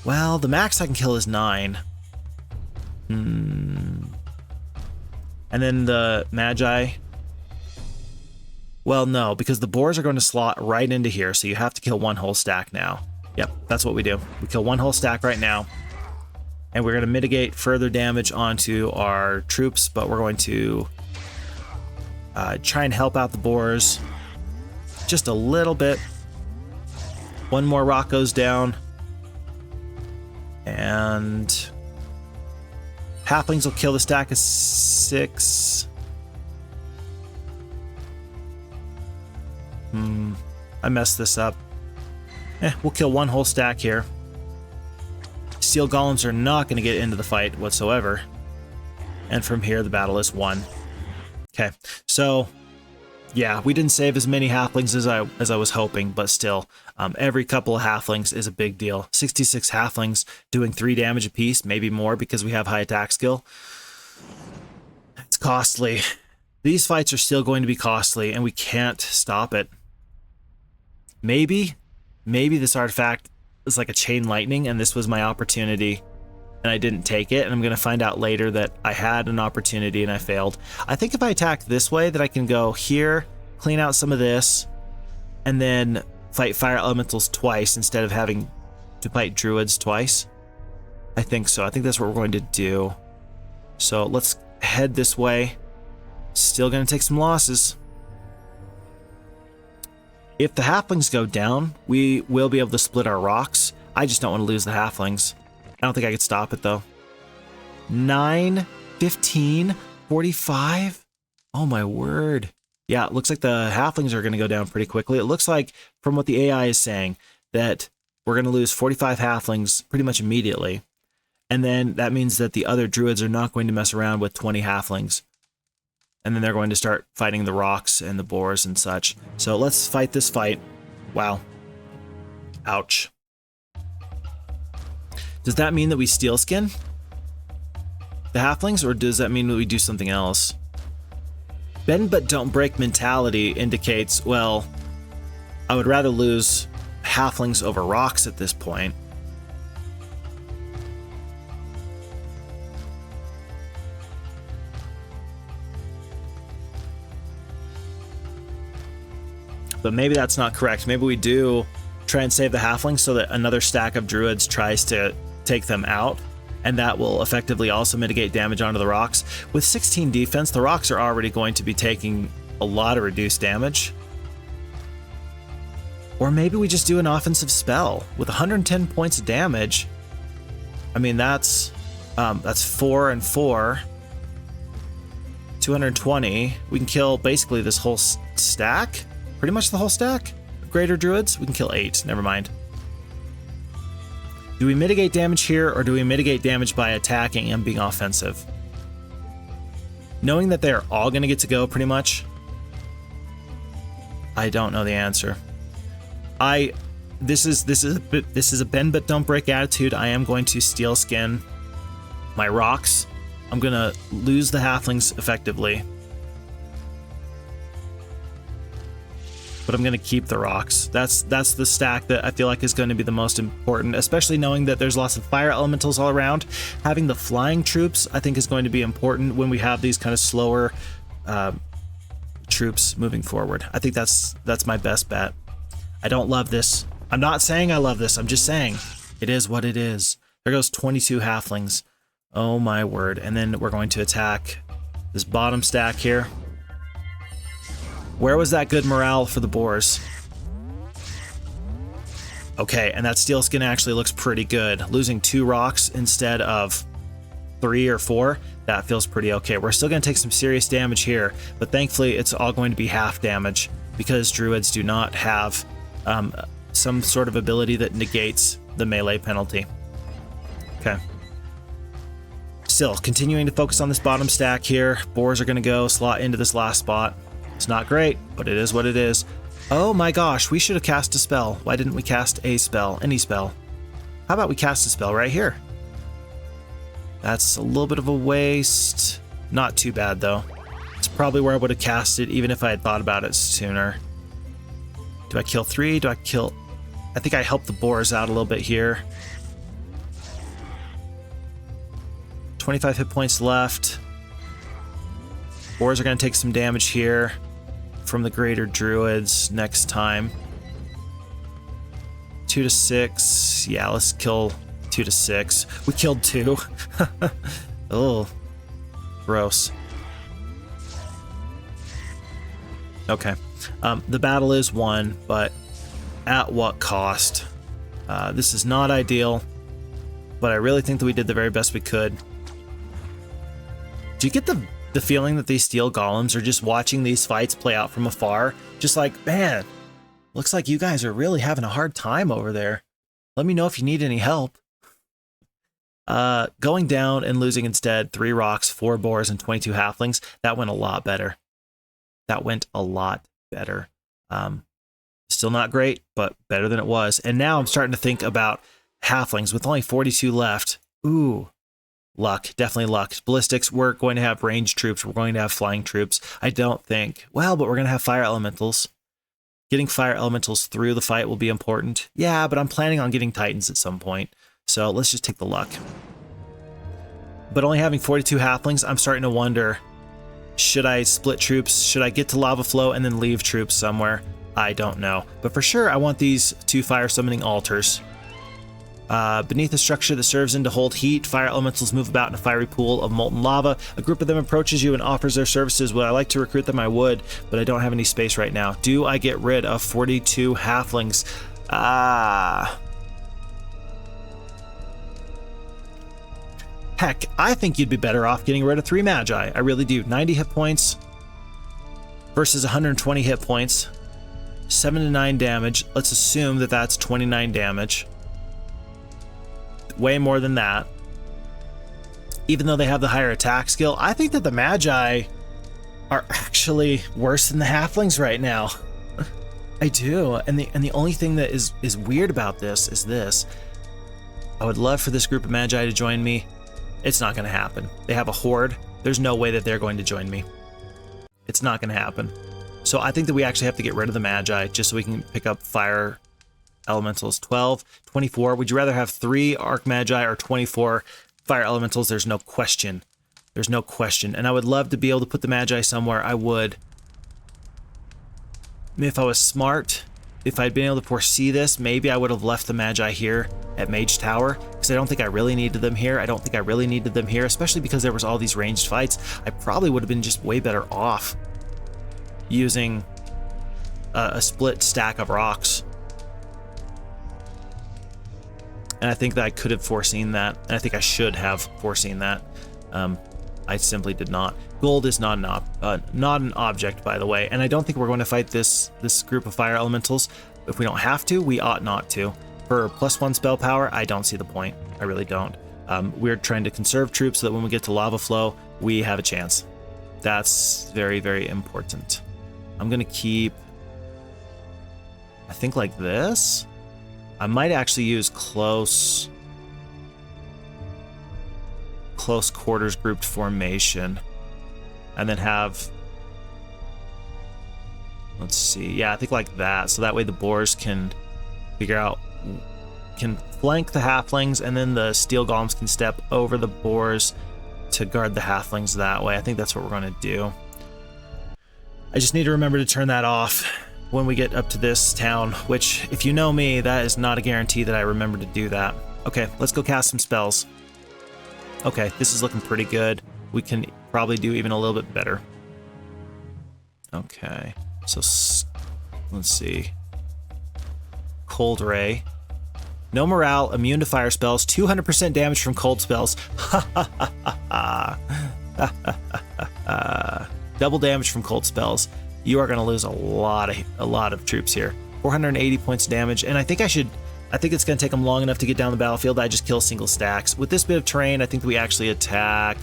Well, the max I can kill is 9. And then the Magi... Well, no, because the boars are going to slot right into here, so you have to kill 1 whole stack now. Yep, that's what we do. We kill 1 whole stack right now, and we're going to mitigate further damage onto our troops, but we're going to try and help out the boars just a little bit. One more rock goes down. And halflings will kill the stack of 6. I messed this up. We'll kill one whole stack here. Steel golems are not going to get into the fight whatsoever. And from here, the battle is won. Okay, so yeah, we didn't save as many halflings as I was hoping, but still, every couple of halflings is a big deal. 66 halflings doing 3 damage apiece, maybe more because we have high attack skill. It's costly. These fights are still going to be costly, and we can't stop it. Maybe this artifact is like a chain lightning, and this was my opportunity, and I didn't take it, and I'm going to find out later that I had an opportunity and I failed. I think if I attack this way, that I can go here, clean out some of this, and then fight fire elementals twice instead of having to fight druids twice. I think so. I think that's what we're going to do. So let's head this way. Still going to take some losses. If the halflings go down, we will be able to split our rocks. I just don't want to lose the halflings. I don't think I could stop it, though. 9, 15, 45. Oh, my word. Yeah, it looks like the halflings are going to go down pretty quickly. It looks like, from what the AI is saying, that we're going to lose 45 halflings pretty much immediately. And then that means that the other druids are not going to mess around with 20 halflings. And then they're going to start fighting the rocks and the boars and such. So let's fight this fight. Wow. Ouch. Does that mean that we steel skin the halflings, or does that mean that we do something else? Bend but don't break mentality indicates, well, I would rather lose halflings over rocks at this point. But maybe that's not correct. Maybe we do try and save the halflings so that another stack of druids tries to take them out, and that will effectively also mitigate damage onto the rocks. With 16 defense, the rocks are already going to be taking a lot of reduced damage. Or maybe we just do an offensive spell with 110 points of damage. I mean, that's 4 and 4. 220. We can kill basically this whole stack. Pretty much the whole stack of greater druids. We can kill 8. Never mind. Do we mitigate damage here, or do we mitigate damage by attacking and being offensive? Knowing that they're all going to get to go pretty much, I don't know the answer. This is a bend but don't break attitude. I am going to steel skin my rocks. I'm going to lose the halflings effectively. But I'm going to keep the rocks. That's the stack that I feel like is going to be the most important, especially knowing that there's lots of fire elementals all around. Having the flying troops, I think, is going to be important when we have these kind of slower troops moving forward. I think that's my best bet. I don't love this. I'm not saying I love this. I'm just saying it is what it is. There goes 22 halflings. Oh my word. And then we're going to attack this bottom stack here. Where was that good morale for the boars? Okay, and that steel skin actually looks pretty good. Losing 2 rocks instead of 3 or 4, that feels pretty okay. We're still going to take some serious damage here, but thankfully it's all going to be half damage because druids do not have some sort of ability that negates the melee penalty. Okay. Still, continuing to focus on this bottom stack here. Boars are going to go slot into this last spot. It's not great, but it is what it is. Oh my gosh, we should have cast a spell. Why didn't we cast a spell? Any spell? How about we cast a spell right here? That's a little bit of a waste. Not too bad, though. It's probably where I would have cast it, even if I had thought about it sooner. Do I kill 3? Do I kill... I think I helped the boars out a little bit here. 25 hit points left. Boars are going to take some damage here from the greater druids next time. 2 to 6. Yeah, let's kill 2 to 6. We killed 2. Oh, gross. Okay. The battle is won, but at what cost? This is not ideal, but I really think that we did the very best we could. Do you get the feeling that these steel golems are just watching these fights play out from afar? Just like, man, looks like you guys are really having a hard time over there. Let me know if you need any help. Going down and losing instead 3 rocks, 4 boars, and 22 halflings. That went a lot better. That went a lot better. Still not great, but better than it was. And now I'm starting to think about halflings with only 42 left. Ooh, luck, definitely luck. Ballistics, we're going to have ranged troops. We're going to have flying troops. I don't think, well, but we're going to have fire elementals. Getting fire elementals through the fight will be important. Yeah, but I'm planning on getting titans at some point. So let's just take the luck. But only having 42 halflings, I'm starting to wonder, should I split troops? Should I get to lava flow and then leave troops somewhere? I don't know. But for sure, I want these 2 fire summoning altars. Beneath a structure that serves in to hold heat, fire elementals move about in a fiery pool of molten lava. A group of them approaches you and offers their services. Would I like to recruit them? I would, but I don't have any space right now. Do I get rid of 42 halflings? Heck, I think you'd be better off getting rid of 3 Magi. I really do. 90 hit points versus 120 hit points. 7 to 9 damage. Let's assume that that's 29 damage. Way more than that. Even though they have the higher attack skill, I think that the Magi are actually worse than the halflings right now. I do. And the only thing that is weird about this is this. I would love for this group of Magi to join me. It's not going to happen. They have a horde. There's no way that they're going to join me. It's not going to happen. So I think that we actually have to get rid of the Magi just so we can pick up fire elementals. 12, 24. Would you rather have 3 Arc Magi or 24 fire elementals? There's no question. There's no question. And I would love to be able to put the Magi somewhere. I would. If I was smart, if I'd been able to foresee this, maybe I would have left the Magi here at Mage Tower, because I don't think I really needed them here. I don't think I really needed them here, especially because there was all these ranged fights. I probably would have been just way better off using a split stack of rocks. And I think that I could have foreseen that, and I think I should have foreseen that. I simply did not. Gold is not an object, by the way, and I don't think we're going to fight this group of fire elementals. If we don't have to, we ought not to. For +1 spell power, I don't see the point. I really don't. We're trying to conserve troops so that when we get to lava flow, we have a chance. That's very, very important. I'm going to keep, I think, like this. I might actually use close quarters grouped formation, and then have, let's see, yeah, I think like that, so that way the boars can flank the halflings, and then the steel golems can step over the boars to guard the halflings that way. I think that's what we're going to do. I just need to remember to turn that off when we get up to this town, which, if you know me, that is not a guarantee that I remember to do that. Okay, let's go cast some spells. Okay, this is looking pretty good. We can probably do even a little bit better. Okay, so let's see. Cold Ray. No morale, immune to fire spells, 200% damage from cold spells. Double damage from cold spells. You are going to lose a lot of troops here. 480 points of damage, and I think it's going to take them long enough to get down the battlefield. I just kill single stacks. With this bit of terrain, I think that we actually attack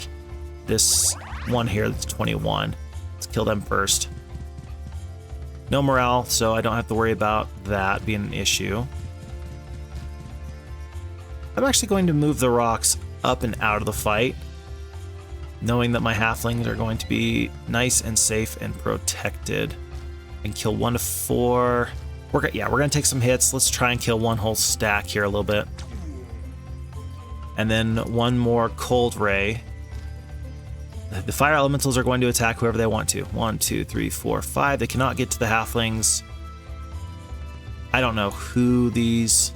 this one here that's 21. Let's kill them first. No morale, so I don't have to worry about that being an issue. I'm actually going to move the rocks up and out of the fight, knowing that my halflings are going to be nice and safe and protected. And kill 1 to 4. We're going to take some hits. Let's try and kill one whole stack here a little bit. And then one more Cold Ray. The fire elementals are going to attack whoever they want to. 1, 2, 3, 4, 5. They cannot get to the halflings. I don't know who these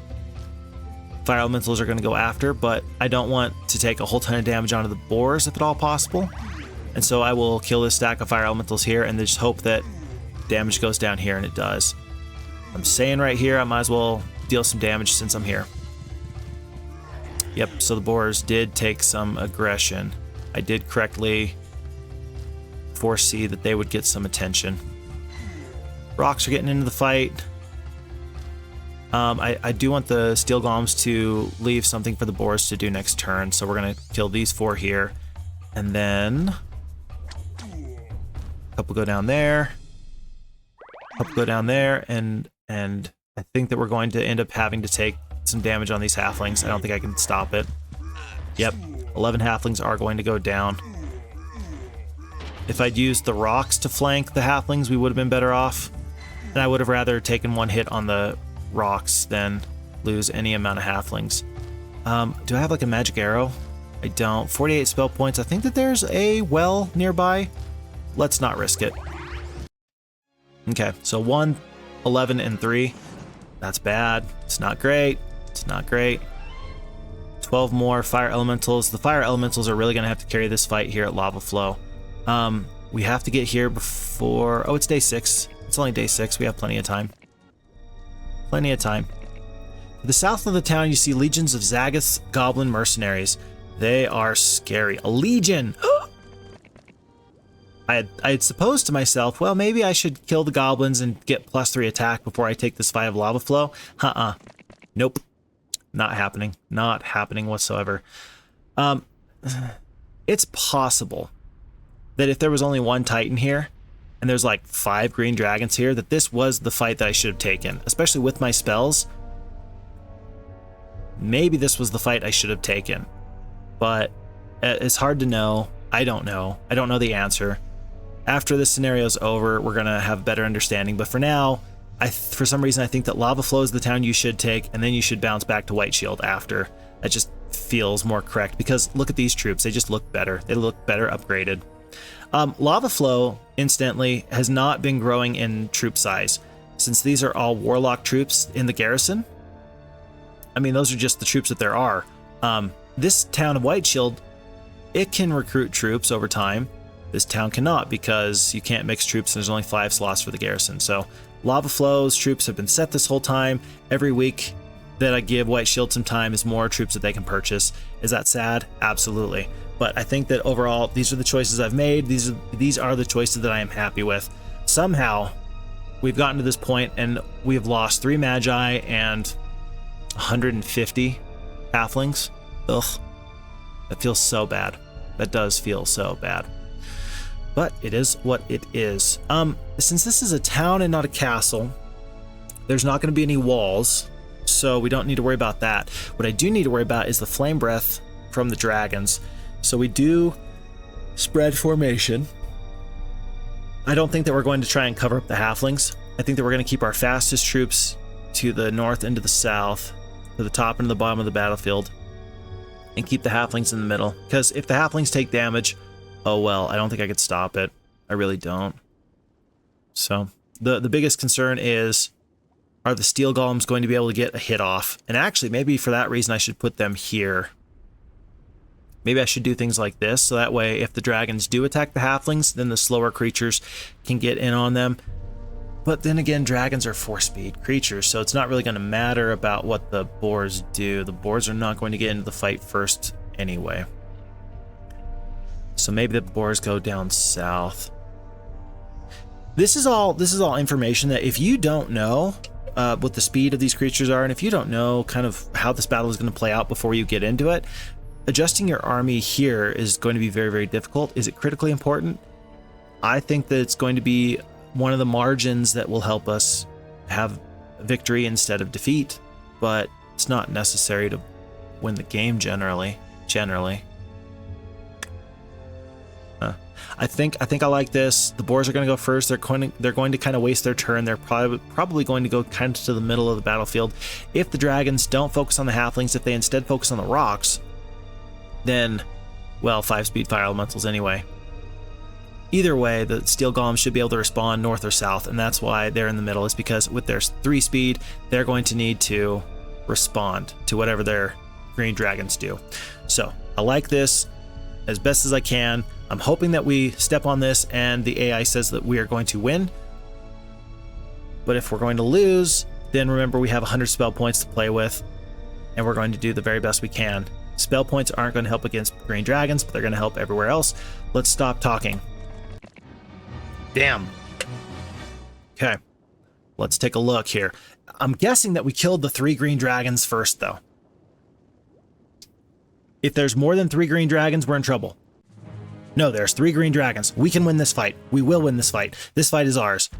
fire elementals are going to go after, but I don't want to take a whole ton of damage onto the boars if at all possible. And so I will kill this stack of fire elementals here and just hope that damage goes down here, and it does. I'm saying right here, I might as well deal some damage since I'm here. Yep, so the boars did take some aggression. I did correctly foresee that they would get some attention. Rocks are getting into the fight. I do want the steel golems to leave something for the boars to do next turn, so we're going to kill these 4 here. And then a couple go down there. A couple go down there, and I think that we're going to end up having to take some damage on these halflings. I don't think I can stop it. Yep, 11 halflings are going to go down. If I'd used the rocks to flank the halflings, we would have been better off. And I would have rather taken 1 hit on the rocks than lose any amount of halflings. Do I have like a magic arrow? I don't. 48 spell points. I think that there's a well nearby. Let's not risk it. Okay, so 1, 11, and 3. That's bad. It's not great. It's not great. 12 more fire elementals. The fire elementals are really going to have to carry this fight here at Lava Flow. We have to get here before... Oh, it's day 6. It's only day 6. We have plenty of time. Plenty of time. To the south of the town, you see legions of Zagoth's goblin mercenaries. They are scary. A legion! I had supposed to myself, well, maybe I should kill the goblins and get +3 attack before I take this fight of Lava Flow. Nope. Not happening. Not happening whatsoever. It's possible that if there was only 1 Titan here, and there's like 5 green dragons here, that this was the fight that I should have taken, especially with my spells. Maybe this was the fight I should have taken, but it's hard to know. I don't know. I don't know the answer. After this scenario is over, we're going to have a better understanding, but for now, for some reason, I think that Lava Flow is the town you should take, and then you should bounce back to White Shield after. That just feels more correct, because look at these troops. They just look better. They look better upgraded. Lava Flow, incidentally, has not been growing in troop size, since these are all Warlock troops in the garrison. I mean, those are just the troops that there are. This town of White Shield, it can recruit troops over time. This town cannot, because you can't mix troops, and there's only 5 slots for the garrison. So Lava Flow's troops have been set this whole time. Every week that I give White Shield some time is more troops that they can purchase. Is that sad? Absolutely. But I think that overall, these are the choices I've made. These are the choices that I am happy with. Somehow, we've gotten to this point, and we have lost 3 Magi and 150 halflings. Ugh. That feels so bad. That does feel so bad. But it is what it is. Since this is a town and not a castle, there's not going to be any walls, so we don't need to worry about that. What I do need to worry about is the flame breath from the dragons. So we do spread formation. I don't think that we're going to try and cover up the halflings. I think that we're going to keep our fastest troops to the north and to the south, to the top and to the bottom of the battlefield, and keep the halflings in the middle. Because if the halflings take damage, oh well, I don't think I could stop it. I really don't. So the biggest concern is, are the steel golems going to be able to get a hit off? And actually, maybe for that reason, I should put them here. Maybe I should do things like this, so that way if the dragons do attack the halflings, then the slower creatures can get in on them. But then again, dragons are 4-speed creatures, so it's not really going to matter about what the boars do. The boars are not going to get into the fight first anyway. So maybe the boars go down south. This is all information that if you don't know what the speed of these creatures are, and if you don't know kind of how this battle is going to play out before you get into it, adjusting your army here is going to be very, very difficult. Is it critically important? I think that it's going to be one of the margins that will help us have victory instead of defeat, but it's not necessary to win the game generally. I think I like this. The boars are going to go first. They're going to kind of waste their turn. They're probably going to go kind of to the middle of the battlefield. If the dragons don't focus on the halflings, if they instead focus on the rocks, then, well, 5-speed fire elementals anyway. Either way, the steel golems should be able to respond north or south, and that's why they're in the middle, is because with their 3-speed, they're going to need to respond to whatever their green dragons do. So I like this as best as I can. I'm hoping that we step on this and the AI says that we are going to win. But if we're going to lose, then remember we have 100 spell points to play with, and we're going to do the very best we can. Spell points aren't going to help against green dragons, but they're going to help everywhere else. Let's stop talking. Damn. Okay. Let's take a look here. I'm guessing that we killed the 3 green dragons first, though. If there's more than 3 green dragons, we're in trouble. No, there's 3 green dragons. We can win this fight. We will win this fight. This fight is ours.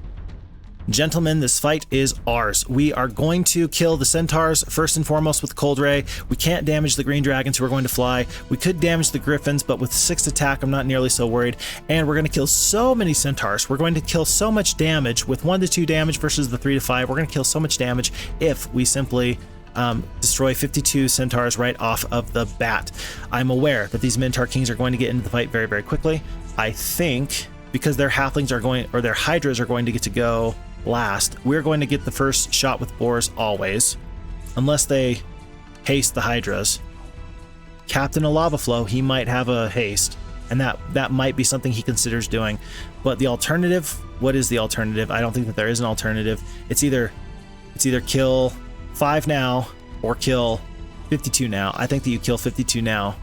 Gentlemen, this fight is ours. We are going to kill the centaurs first and foremost with Cold Ray. We can't damage the green dragons who are going to fly. We could damage the griffins, but with 6 attack, I'm not nearly so worried. And we're going to kill so many centaurs. We're going to kill so much damage with 1 to 2 damage versus the 3 to 5. We're going to kill so much damage if we simply destroy 52 centaurs right off of the bat. I'm aware that these Minotaur Kings are going to get into the fight very, very quickly. I think because their halflings are going, or their hydras are going to get to go last, we're going to get the first shot with boars always, unless they haste the hydras. Captain of Lava Flow, he might have a haste, and that might be something he considers doing. But the alternative, what is the alternative? I don't think that there is an alternative. It's either kill 5 now or kill 52 now. I think that you kill 52 now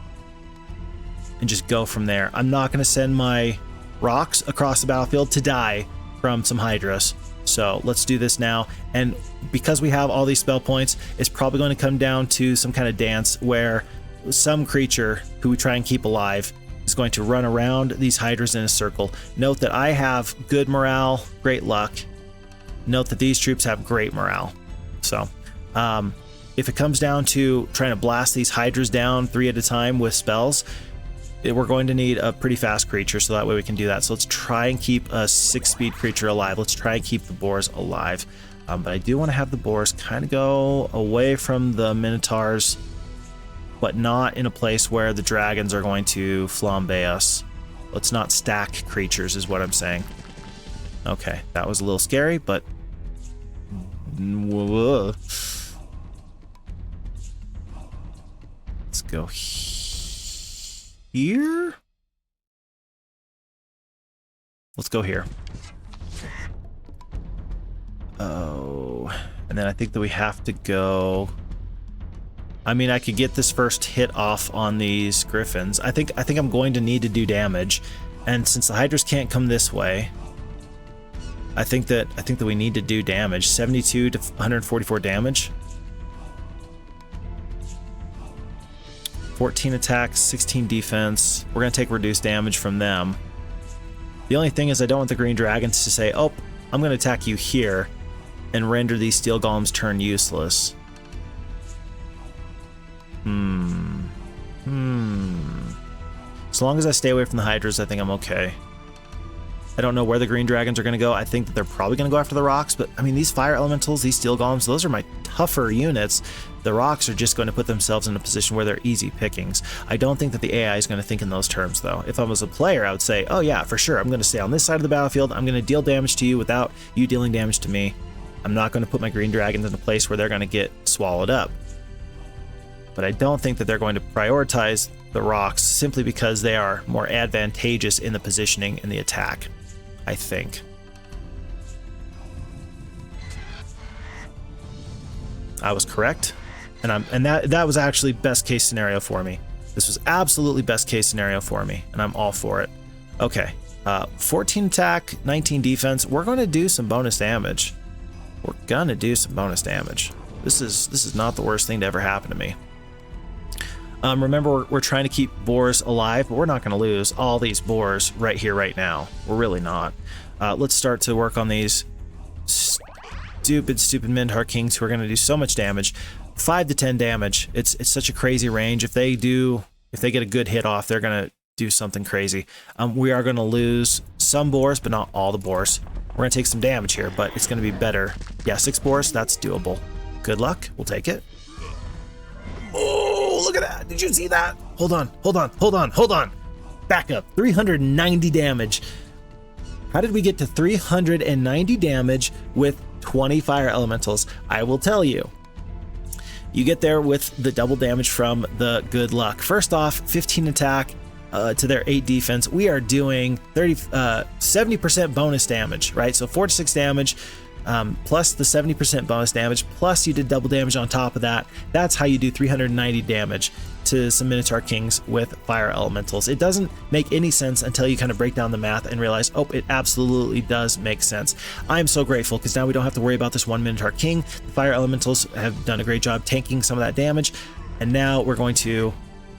and just go from there. I'm not going to send my rocks across the battlefield to die from some hydras. So let's do this now. And because we have all these spell points, it's probably going to come down to some kind of dance where some creature who we try and keep alive is going to run around these hydras in a circle. Note that I have good morale, great luck. Note that these troops have great morale. So if it comes down to trying to blast these hydras down 3 at a time with spells, we're going to need a pretty fast creature, so that way we can do that. So let's try and keep a 6-speed creature alive. Let's try and keep the boars alive. But I do want to have the boars kind of go away from the minotaurs, but not in a place where the dragons are going to flambe us. Let's not stack creatures is what I'm saying. Okay, that was a little scary, but whoa. Let's go here. Let's go here. Oh, and then I think that we have to go. I mean, I could get this first hit off on these griffins. I think I'm going to need to do damage, and since the hydras can't come this way, I think that we need to do damage. 72 to 144 damage. 14 attack, 16 defense. We're going to take reduced damage from them. The only thing is I don't want the green dragons to say, oh, I'm going to attack you here and render these steel golems turn useless. As long as I stay away from the hydras, I think I'm okay. I don't know where the green dragons are going to go. I think that they're probably going to go after the rocks, but I mean, these fire elementals, these steel golems, those are my tougher units. The rocks are just going to put themselves in a position where they're easy pickings. I don't think that the AI is going to think in those terms, though. If I was a player, I would say, oh yeah, for sure, I'm going to stay on this side of the battlefield. I'm going to deal damage to you without you dealing damage to me. I'm not going to put my green dragons in a place where they're going to get swallowed up. But I don't think that they're going to prioritize the rocks simply because they are more advantageous in the positioning and the attack, I think. I was correct, and that was actually best case scenario for me. This was absolutely best case scenario for me, and I'm all for it. Okay, 14 attack, 19 defense. We're going to do some bonus damage. We're gonna do some bonus damage. This is not the worst thing to ever happen to me. Remember, we're trying to keep boars alive, but we're not going to lose all these boars right here, right now. We're really not. Let's start to work on these stupid Minotaur Kings who are going to do so much damage. 5 to 10 damage. It's such a crazy range. If they get a good hit off, they're going to do something crazy. We are going to lose some boars, but not all the boars. We're going to take some damage here, but it's going to be better. Yeah, 6 boars, that's doable. Good luck. We'll take it. Oh, look at that. Did you see that? Hold on. Back up. 390 damage. How did we get to 390 damage with 20 fire elementals? I will tell you. You get there with the double damage from the good luck. First off, 15 attack to their 8 defense. We are doing 70% bonus damage, right? So 4 to 6 damage. plus the 70% bonus damage, plus you did double damage on top of that. That's how you do 390 damage to some Minotaur Kings with fire elementals. It doesn't make any sense until you kind of break down the math and realize, oh, it absolutely does make sense. I'm so grateful because now we don't have to worry about this one Minotaur King. The fire elementals have done a great job tanking some of that damage, and now we're going to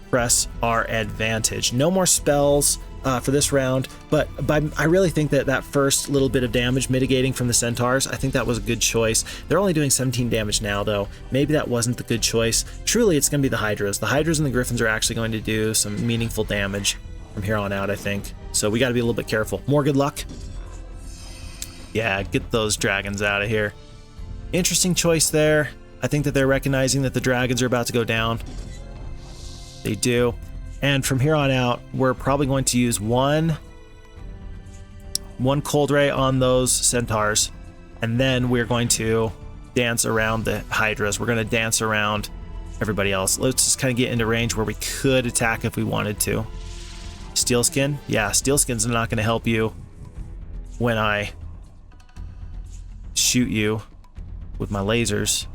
press our advantage. No more spells for this round, but I really think that that first little bit of damage mitigating from the centaurs, I think that was a good choice. They're only doing 17 damage now, though. Maybe that wasn't the good choice. Truly, it's going to be the hydras. The hydras and the griffins are actually going to do some meaningful damage from here on out, I think. So we got to be a little bit careful. More good luck. Yeah, get those dragons out of here. Interesting choice there. I think that they're recognizing that the dragons are about to go down. They do. And from here on out, we're probably going to use one cold ray on those centaurs, and then we're going to dance around the hydras. We're going to dance around everybody else. Let's just kind of get into range where we could attack if we wanted to. Steel skin? Yeah, steel skin's not going to help you when I shoot you with my lasers.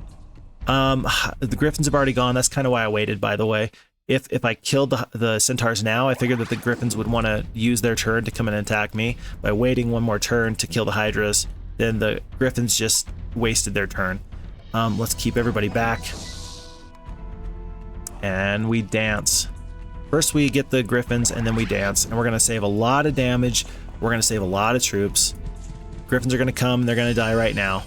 The griffins have already gone. That's kind of why I waited, by the way. If I killed the centaurs now, I figured that the griffins would want to use their turn to come and attack me. By waiting one more turn to kill the hydras, then the griffins just wasted their turn. Let's keep everybody back. And we dance. First we get the griffins, and then we dance. And we're going to save a lot of damage. We're going to save a lot of troops. Griffins are going to come, and they're going to die right now.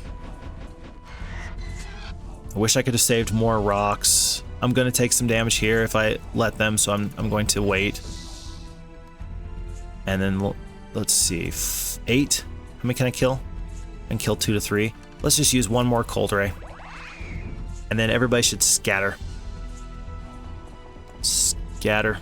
I wish I could have saved more rocks. I'm going to take some damage here if I let them, so I'm going to wait. And then, let's see, 8? How many can I kill? I can kill 2 to 3. Let's just use one more cold ray. And then everybody should scatter. Scatter.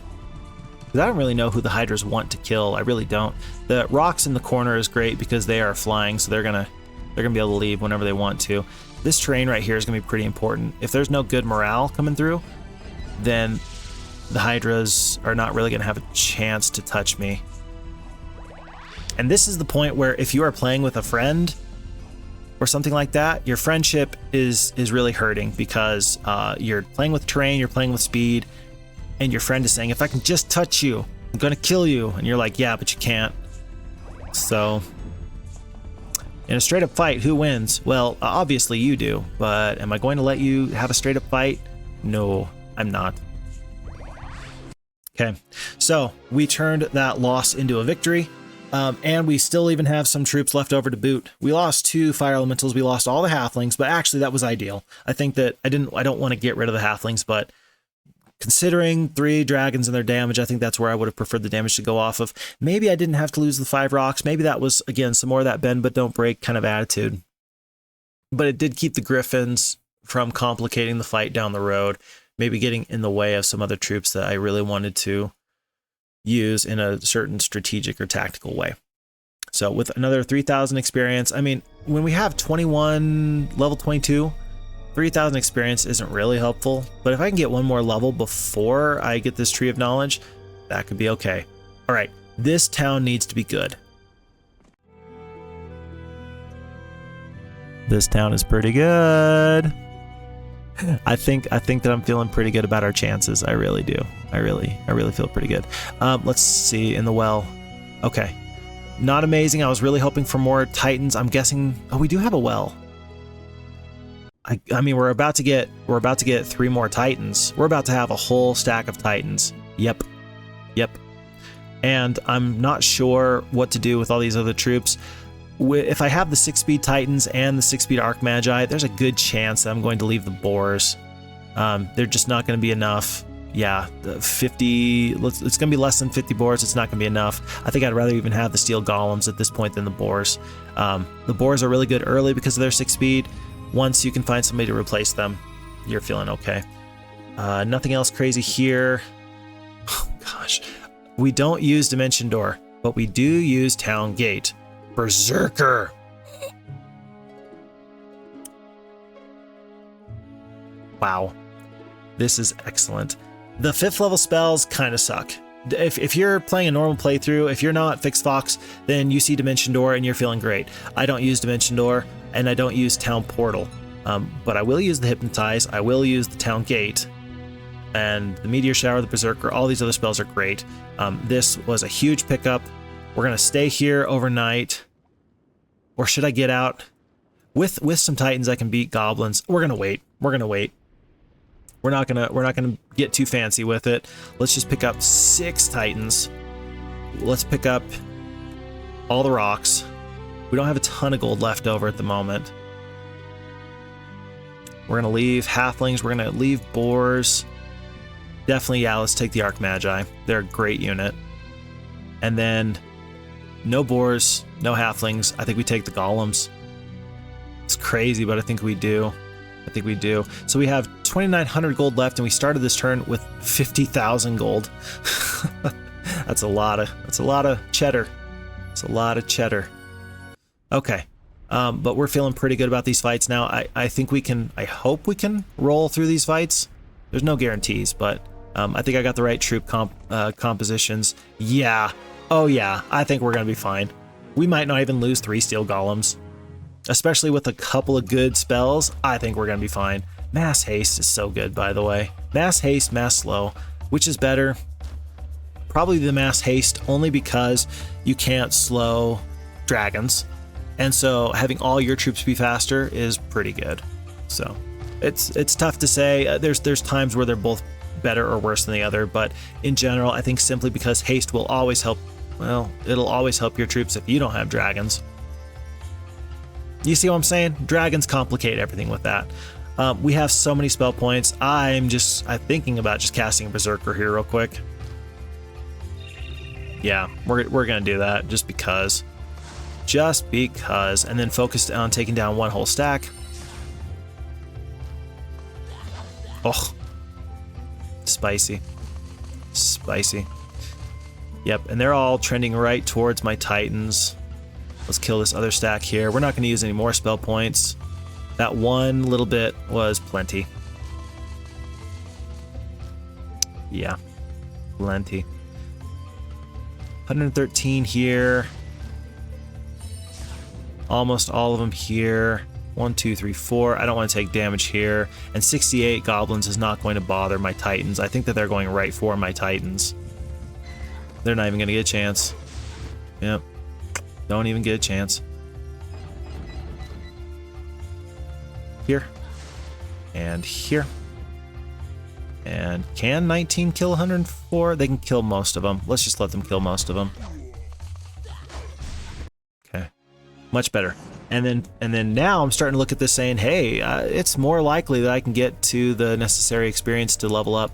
Because I don't really know who the hydras want to kill. I really don't. The rocks in the corner is great because they are flying, so they're gonna be able to leave whenever they want to. This terrain right here is going to be pretty important. If there's no good morale coming through, then the hydras are not really going to have a chance to touch me. And this is the point where if you are playing with a friend or something like that, your friendship is really hurting because you're playing with terrain, you're playing with speed, and your friend is saying, if I can just touch you, I'm going to kill you. And you're like, yeah, but you can't. So in a straight up fight, who wins? Well, obviously you do, but am I going to let you have a straight up fight? No, I'm not. Okay, so we turned that loss into a victory, and we still even have some troops left over to boot. We lost 2 fire elementals, we lost all the halflings, but actually that was ideal. I think that I don't want to get rid of the halflings, but considering 3 dragons and their damage, I think that's where I would have preferred the damage to go off of. Maybe I didn't have to lose the 5 rocks. Maybe that was, again, some more of that bend but don't break kind of attitude. But it did keep the griffins from complicating the fight down the road, maybe getting in the way of some other troops that I really wanted to use in a certain strategic or tactical way. So with another 3,000 experience, I mean, when we have 21, level 22, 3,000 experience isn't really helpful, but if I can get one more level before I get this Tree of Knowledge, that could be okay. All right, this town needs to be good. This town is pretty good. I think that I'm feeling pretty good about our chances. I really do. I really feel pretty good. Let's see in the well. Okay, not amazing. I was really hoping for more Titans. I'm guessing. Oh, we do have a well. I mean, we're about to get 3 more Titans. We're about to have a whole stack of Titans. Yep. And I'm not sure what to do with all these other troops. If I have the 6-speed Titans and the 6-speed Arc Magi, there's a good chance that I'm going to leave the boars. They're just not going to be enough. Yeah, the 50. It's going to be less than 50 boars. It's not going to be enough. I think I'd rather even have the steel golems at this point than the boars. The boars are really good early because of their 6-speed. Once you can find somebody to replace them, you're feeling okay. Nothing else crazy here. Oh gosh, we don't use Dimension Door, but we do use Town Gate. Berserker. Wow, this is excellent. The 5th level spells kind of suck. If you're playing a normal playthrough, if you're not Fixed Fox, then you see Dimension Door and you're feeling great. I don't use Dimension Door, and I don't use Town Portal. But I will use the Hypnotize, I will use the Town Gate, and the Meteor Shower, the Berserker, all these other spells are great. This was a huge pickup. We're gonna stay here overnight. Or should I get out? With some Titans I can beat goblins. We're gonna wait. We're gonna wait. We're not gonna get too fancy with it. Let's just pick up 6 Titans. Let's pick up all the rocks. We don't have a ton of gold left over at the moment. We're gonna leave halflings, we're gonna leave boars. Definitely, yeah, let's take the Arc Magi. They're a great unit. And then no boars, no halflings. I think we take the golems. It's crazy, but I think we do. I think we do. So we have 2,900 gold left, and we started this turn with 50,000 gold. That's a lot of cheddar. It's a lot of cheddar. Okay. But we're feeling pretty good about these fights now. I think we can, I hope we can roll through these fights. There's no guarantees, but I think I got the right troop compositions. Yeah. Oh yeah, I think we're gonna be fine. We might not even lose 3 steel golems. Especially with a couple of good spells, I think we're gonna be fine. Mass Haste is so good, by the way. Mass Haste, Mass Slow, which is better? Probably the Mass Haste, only because you can't slow dragons. And so having all your troops be faster is pretty good. So it's tough to say. There's times where they're both better or worse than the other, but in general, I think simply because haste will always help, well, it'll always help your troops if you don't have dragons. You see what I'm saying? Dragons complicate everything with that. We have so many spell points. I'm thinking about just casting a Berserker here real quick. Yeah, we're gonna do that just because. And then focus on taking down one whole stack. Oh, spicy. Yep, and they're all trending right towards my Titans. Let's kill this other stack here. We're not going to use any more spell points. That one little bit was plenty. Yeah, plenty. 113 here. Almost all of them here. 1, 2, 3, 4. I don't want to take damage here. And 68 goblins is not going to bother my Titans. I think that they're going right for my Titans. They're not even going to get a chance. Yep. Don't even get a chance. Here. And here. And can 19 kill 104? They can kill most of them. Let's just let them kill most of them. Okay. Much better. And then now I'm starting to look at this saying, hey, it's more likely that I can get to the necessary experience to level up.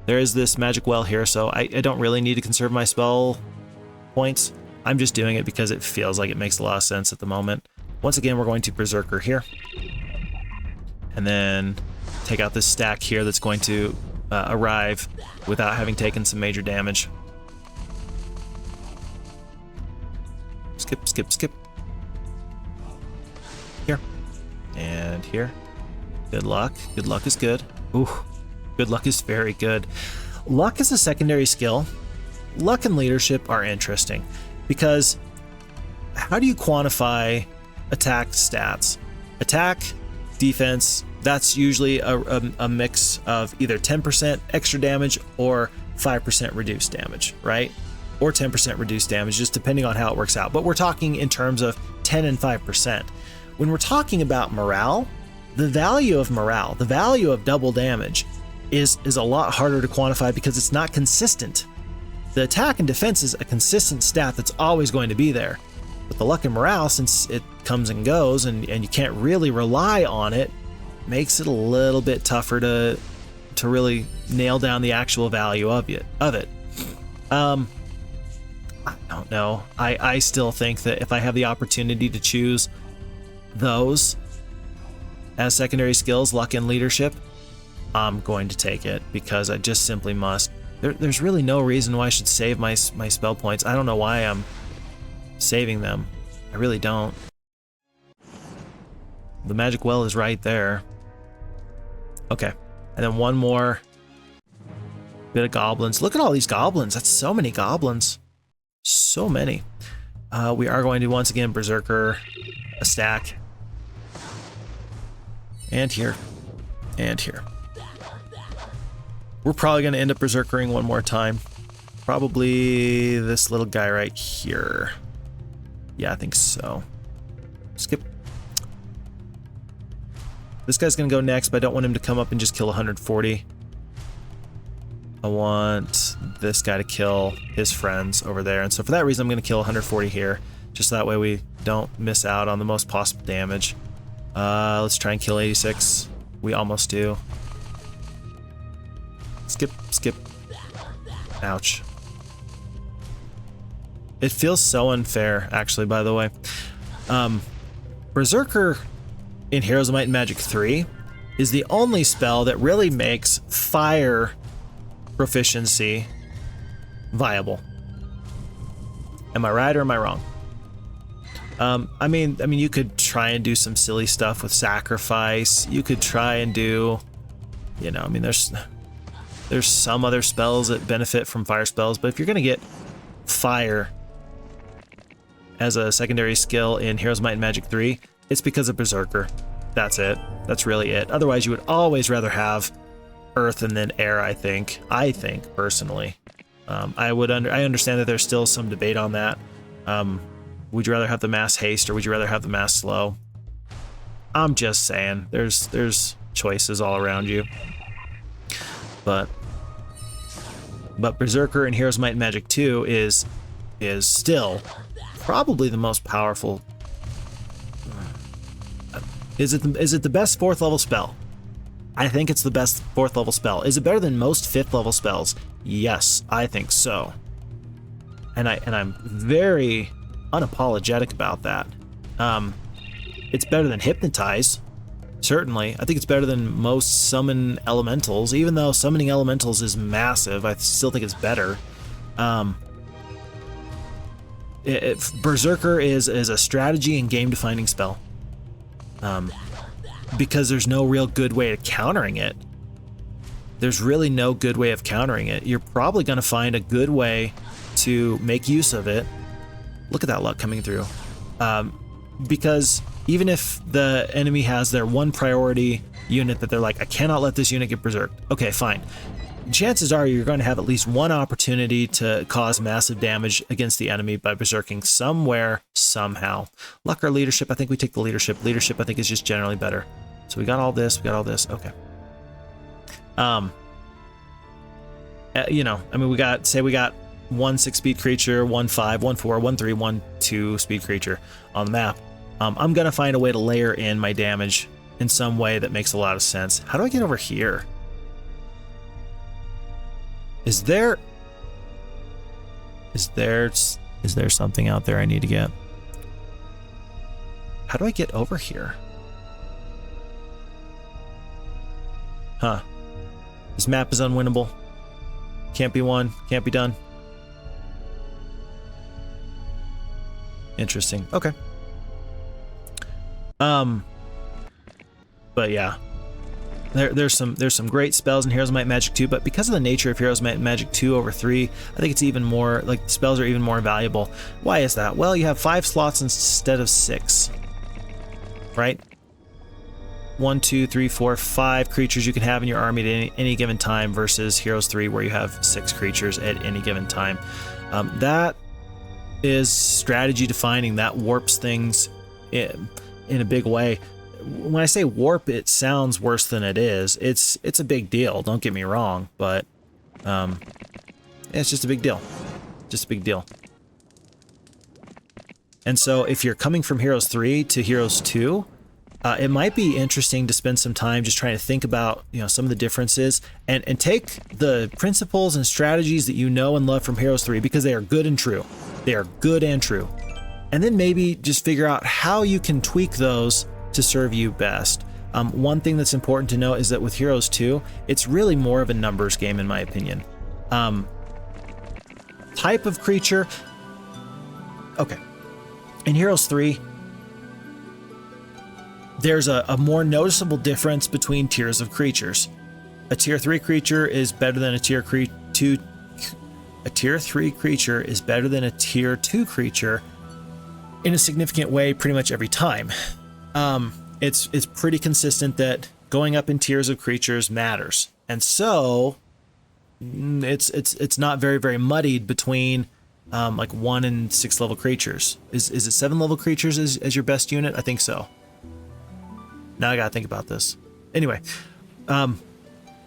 There is this magic well here, so I don't really need to conserve my spell points. I'm just doing it because it feels like it makes a lot of sense at the moment. Once again, we're going to Berserker here. And then take out this stack here that's going to arrive without having taken some major damage. Skip. Here. And here. Good luck. Good luck is good. Ooh. Good luck is very good. Luck is a secondary skill. Luck and leadership are interesting because how do you quantify attack stats? Attack, defense, that's usually a mix of either 10% extra damage or 5% reduced damage, right? Or 10% reduced damage, just depending on how it works out. But we're talking in terms of 10 and 5%. When we're talking about morale, the value of morale, the value of double damage is a lot harder to quantify because it's not consistent. The attack and defense is a consistent stat that's always going to be there. But the luck and morale, since it comes and goes and you can't really rely on it, makes it a little bit tougher to really nail down the actual value of it. I don't know. I still think that if I have the opportunity to choose those as secondary skills, luck and leadership, I'm going to take it because I just simply must. There's really no reason why I should save my spell points. I don't know why I'm saving them. I really don't. The magic well is right there. Okay, and then one more bit of goblins. Look at all these goblins. That's so many goblins. So many. We are going to once again Berserker a stack. And here. And here. We're probably going to end up Berserkering one more time. Probably this little guy right here. Yeah, I think so. Skip. This guy's going to go next, but I don't want him to come up and just kill 140. I want this guy to kill his friends over there. And so for that reason, I'm going to kill 140 here. Just that way we don't miss out on the most possible damage. Let's try and kill 86. We almost do. Skip, skip. Ouch. It feels so unfair, actually, by the way. Berserker in Heroes of Might and Magic 3 is the only spell that really makes fire proficiency viable. Am I right or am I wrong? I mean, you could try and do some silly stuff with sacrifice. You could try and do, you know, I mean, there's some other spells that benefit from fire spells, but if you're gonna get fire as a secondary skill in Heroes of Might and Magic 3, it's because of Berserker. That's it. That's really it. Otherwise, you would always rather have Earth and then Air, I think. Personally. I understand that there's still some debate on that. Would you rather have the mass haste or would you rather have the mass slow? I'm just saying, there's choices all around you. But Berserker in Heroes of Might and Magic 2 is still probably the most powerful. Is it the best 4th level spell? I think it's the best 4th level spell. Is it better than most 5th level spells? Yes, I think so. And I'm very unapologetic about that. It's better than Hypnotize, certainly. I think it's better than most summon elementals, even though summoning elementals is massive. I still think it's better. Berserker is a strategy and game-defining spell. Because there's no real good way of countering it. There's really no good way of countering it. You're probably going to find a good way to make use of it. Look at that luck coming through. Because even if the enemy has their one priority unit that they're like, I cannot let this unit get berserked. Okay, fine. Chances are you're going to have at least one opportunity to cause massive damage against the enemy by berserking somewhere, somehow. Luck or leadership? I think we take the leadership. Leadership, I think, is just generally better. So we got all this, okay. You know, I mean, we got 1 6-speed creature, 1 5, 1 4, 1 3, 1 2 speed creature on the map. I'm gonna find a way to layer in my damage in some way that makes a lot of sense. How do I get over here? Is there something out there I need to get? How do I get over here? Huh. This map is unwinnable. Can't be won. Can't be done. Interesting. Okay. But yeah. There's some great spells in Heroes of Might and Magic 2, but because of the nature of Heroes of Might and Magic 2 over 3, I think it's even more, like, spells are even more valuable. Why is that? Well, you have 5 slots instead of 6. Right? 1, 2, 3, 4, 5 creatures you can have in your army at any given time versus Heroes 3 where you have 6 creatures at any given time. That is strategy defining. That warps things in a big way. When I say warp, it sounds worse than it is. It's a big deal, don't get me wrong, but it's just a big deal. Just a big deal. And so if you're coming from Heroes 3 to Heroes 2, it might be interesting to spend some time just trying to think about, you know, some of the differences and take the principles and strategies that you know and love from Heroes 3 because they are good and true. They are good and true. And then maybe just figure out how you can tweak those to serve you best. One thing that's important to note is that with Heroes 2, it's really more of a numbers game in my opinion. Type of creature. Okay. In Heroes 3, there's a more noticeable difference between tiers of creatures. A tier 3 creature is better than a tier 2. A tier 3 creature is better than a tier 2 creature in a significant way pretty much every time. It's pretty consistent that going up in tiers of creatures matters, and so it's not very muddied between like 1 and 6 level creatures. Is it 7 level creatures as your best unit? I think so. Now I gotta think about this. Anyway,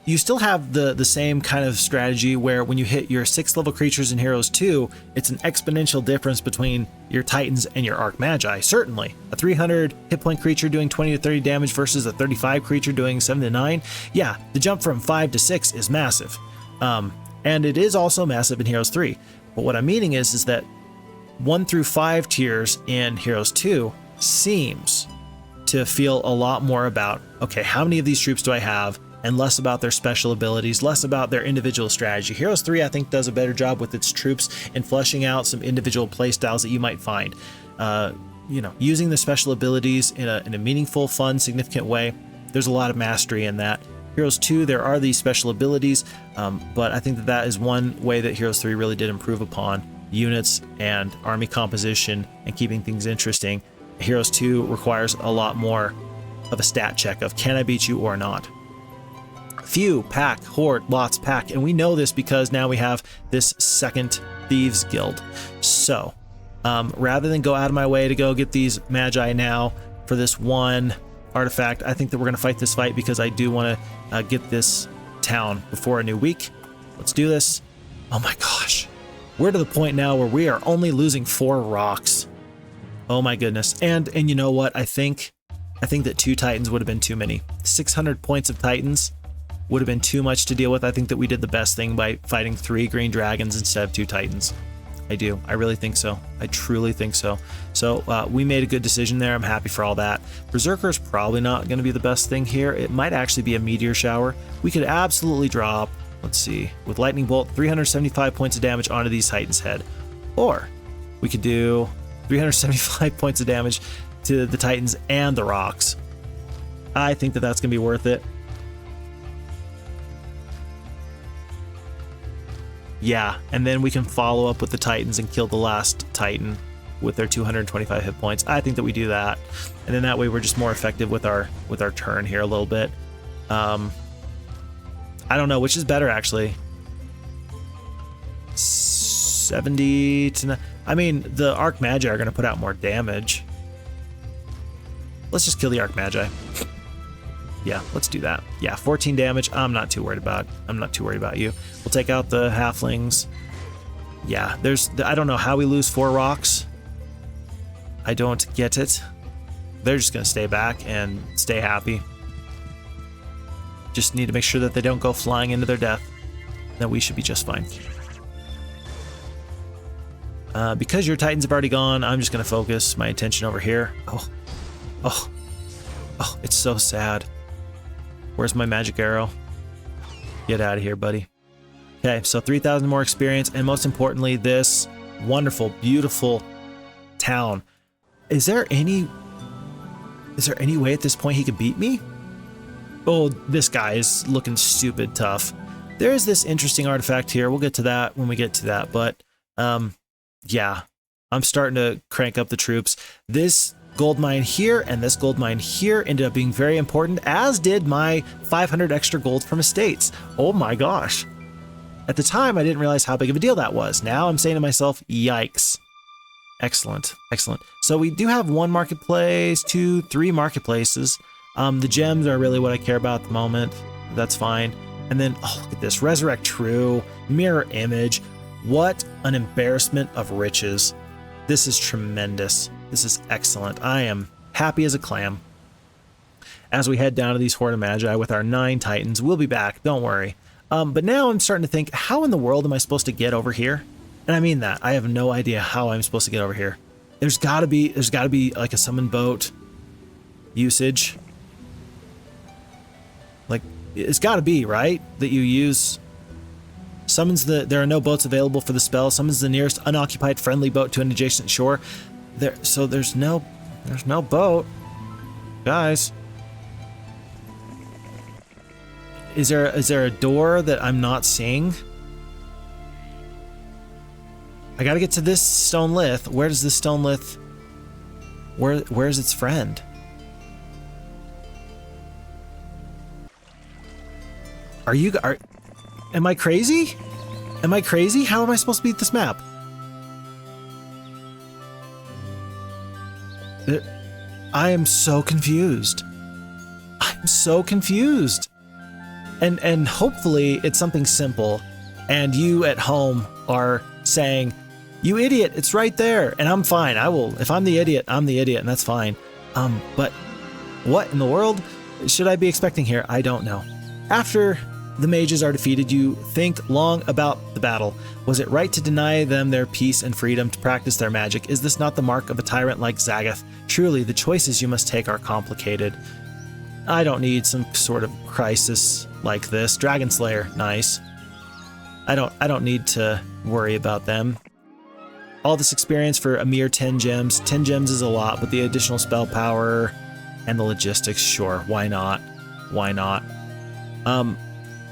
you still have the same kind of strategy where when you hit your 6 level creatures in Heroes 2, it's an exponential difference between your Titans and your Arc Magi. Certainly, a 300 hit point creature doing 20 to 30 damage versus a 35 creature doing 7 to 9. Yeah, the jump from 5 to 6 is massive. And it is also massive in Heroes 3. But what I'm meaning is that 1 through 5 tiers in Heroes 2 seems to feel a lot more about, okay, how many of these troops do I have? And less about their special abilities, less about their individual strategy. Heroes 3, I think, does a better job with its troops in fleshing out some individual playstyles that you might find. Using the special abilities in a meaningful, fun, significant way. There's a lot of mastery in that. Heroes 2, there are these special abilities, but I think that is one way that Heroes 3 really did improve upon units and army composition and keeping things interesting. Heroes 2 requires a lot more of a stat check of can I beat you or not. Few, pack, horde, lots, pack, and we know this because now we have this second Thieves Guild. So rather than go out of my way to go get these Magi now for this one artifact, I think that we're going to fight this fight because I do want to get this town before a new week. Let's do this. Oh my gosh, we're to the point now where we are only losing 4 rocks. Oh my goodness. And you know what? I think that 2 Titans would have been too many. 600 points of Titans would have been too much to deal with. I think that we did the best thing by fighting 3 green dragons instead of 2 Titans. I do. I really think so. I truly think so. So we made a good decision there. I'm happy for all that. Berserker is probably not going to be the best thing here. It might actually be a meteor shower. We could absolutely drop, let's see, with lightning bolt, 375 points of damage onto these Titans' head. Or we could do 375 points of damage to the Titans and the rocks. I think that that's going to be worth it. Yeah, and then we can follow up with the Titans and kill the last Titan with their 225 hit points. I think that we do that, and then that way we're just more effective with our turn here a little bit. I don't know which is better actually. 70 to 9. I mean, the Arc Magi are going to put out more damage. Let's just kill the Arc Magi. Yeah, let's do that. Yeah, 14 damage. I'm not too worried about. I'm not too worried about you. We'll take out the halflings. Yeah, I don't know how we lose 4 rocks. I don't get it. They're just gonna stay back and stay happy. Just need to make sure that they don't go flying into their death. Then we should be just fine. Because your Titans have already gone, I'm just gonna focus my attention over here. Oh, it's so sad. Where's my magic arrow? Get out of here, buddy. Okay, so 3,000 more experience, and most importantly, this wonderful, beautiful town. Is there any way at this point he could beat me? Oh, this guy is looking stupid tough. There is this interesting artifact here. We'll get to that when we get to that, but yeah, I'm starting to crank up the troops. This gold mine here and this gold mine here ended up being very important, as did my 500 extra gold from estates. Oh my gosh. At the time, I didn't realize how big of a deal that was. Now I'm saying to myself, yikes. Excellent, excellent. So we do have 1 marketplace, 2, 3 marketplaces. The gems are really what I care about at the moment. That's fine. And then, oh, look at this. Resurrect True, Mirror Image. What an embarrassment of riches. This is tremendous. This is excellent. I am happy as a clam. As we head down to these Horde of Magi with our 9 Titans, we'll be back, don't worry. But now I'm starting to think, how in the world am I supposed to get over here? And I mean that. I have no idea how I'm supposed to get over here. There's gotta be like a summon boat usage. Like, it's gotta be, right? That you use there are no boats available for the spell, summons the nearest unoccupied friendly boat to an adjacent shore. So there's no boat. Guys. Is there a door that I'm not seeing? I gotta get to this stone lith. Where does this stone lith Where's its friend? Am I crazy? Am I crazy? How am I supposed to beat this map? I am so confused. I'm so confused. And hopefully it's something simple and you at home are saying, "You idiot, it's right there." And I'm fine. If I'm the idiot, I'm the idiot, and that's fine. But what in the world should I be expecting here? I don't know. After the mages are defeated, you think long about the battle. Was it right to deny them their peace and freedom to practice their magic? Is this not the mark of a tyrant like Zagath? Truly, the choices you must take are complicated. I don't need some sort of crisis like this. Dragon Slayer, nice. I don't need to worry about them. All this experience for a mere 10 gems. 10 gems is a lot, but the additional spell power and the logistics, sure, why not? Why not?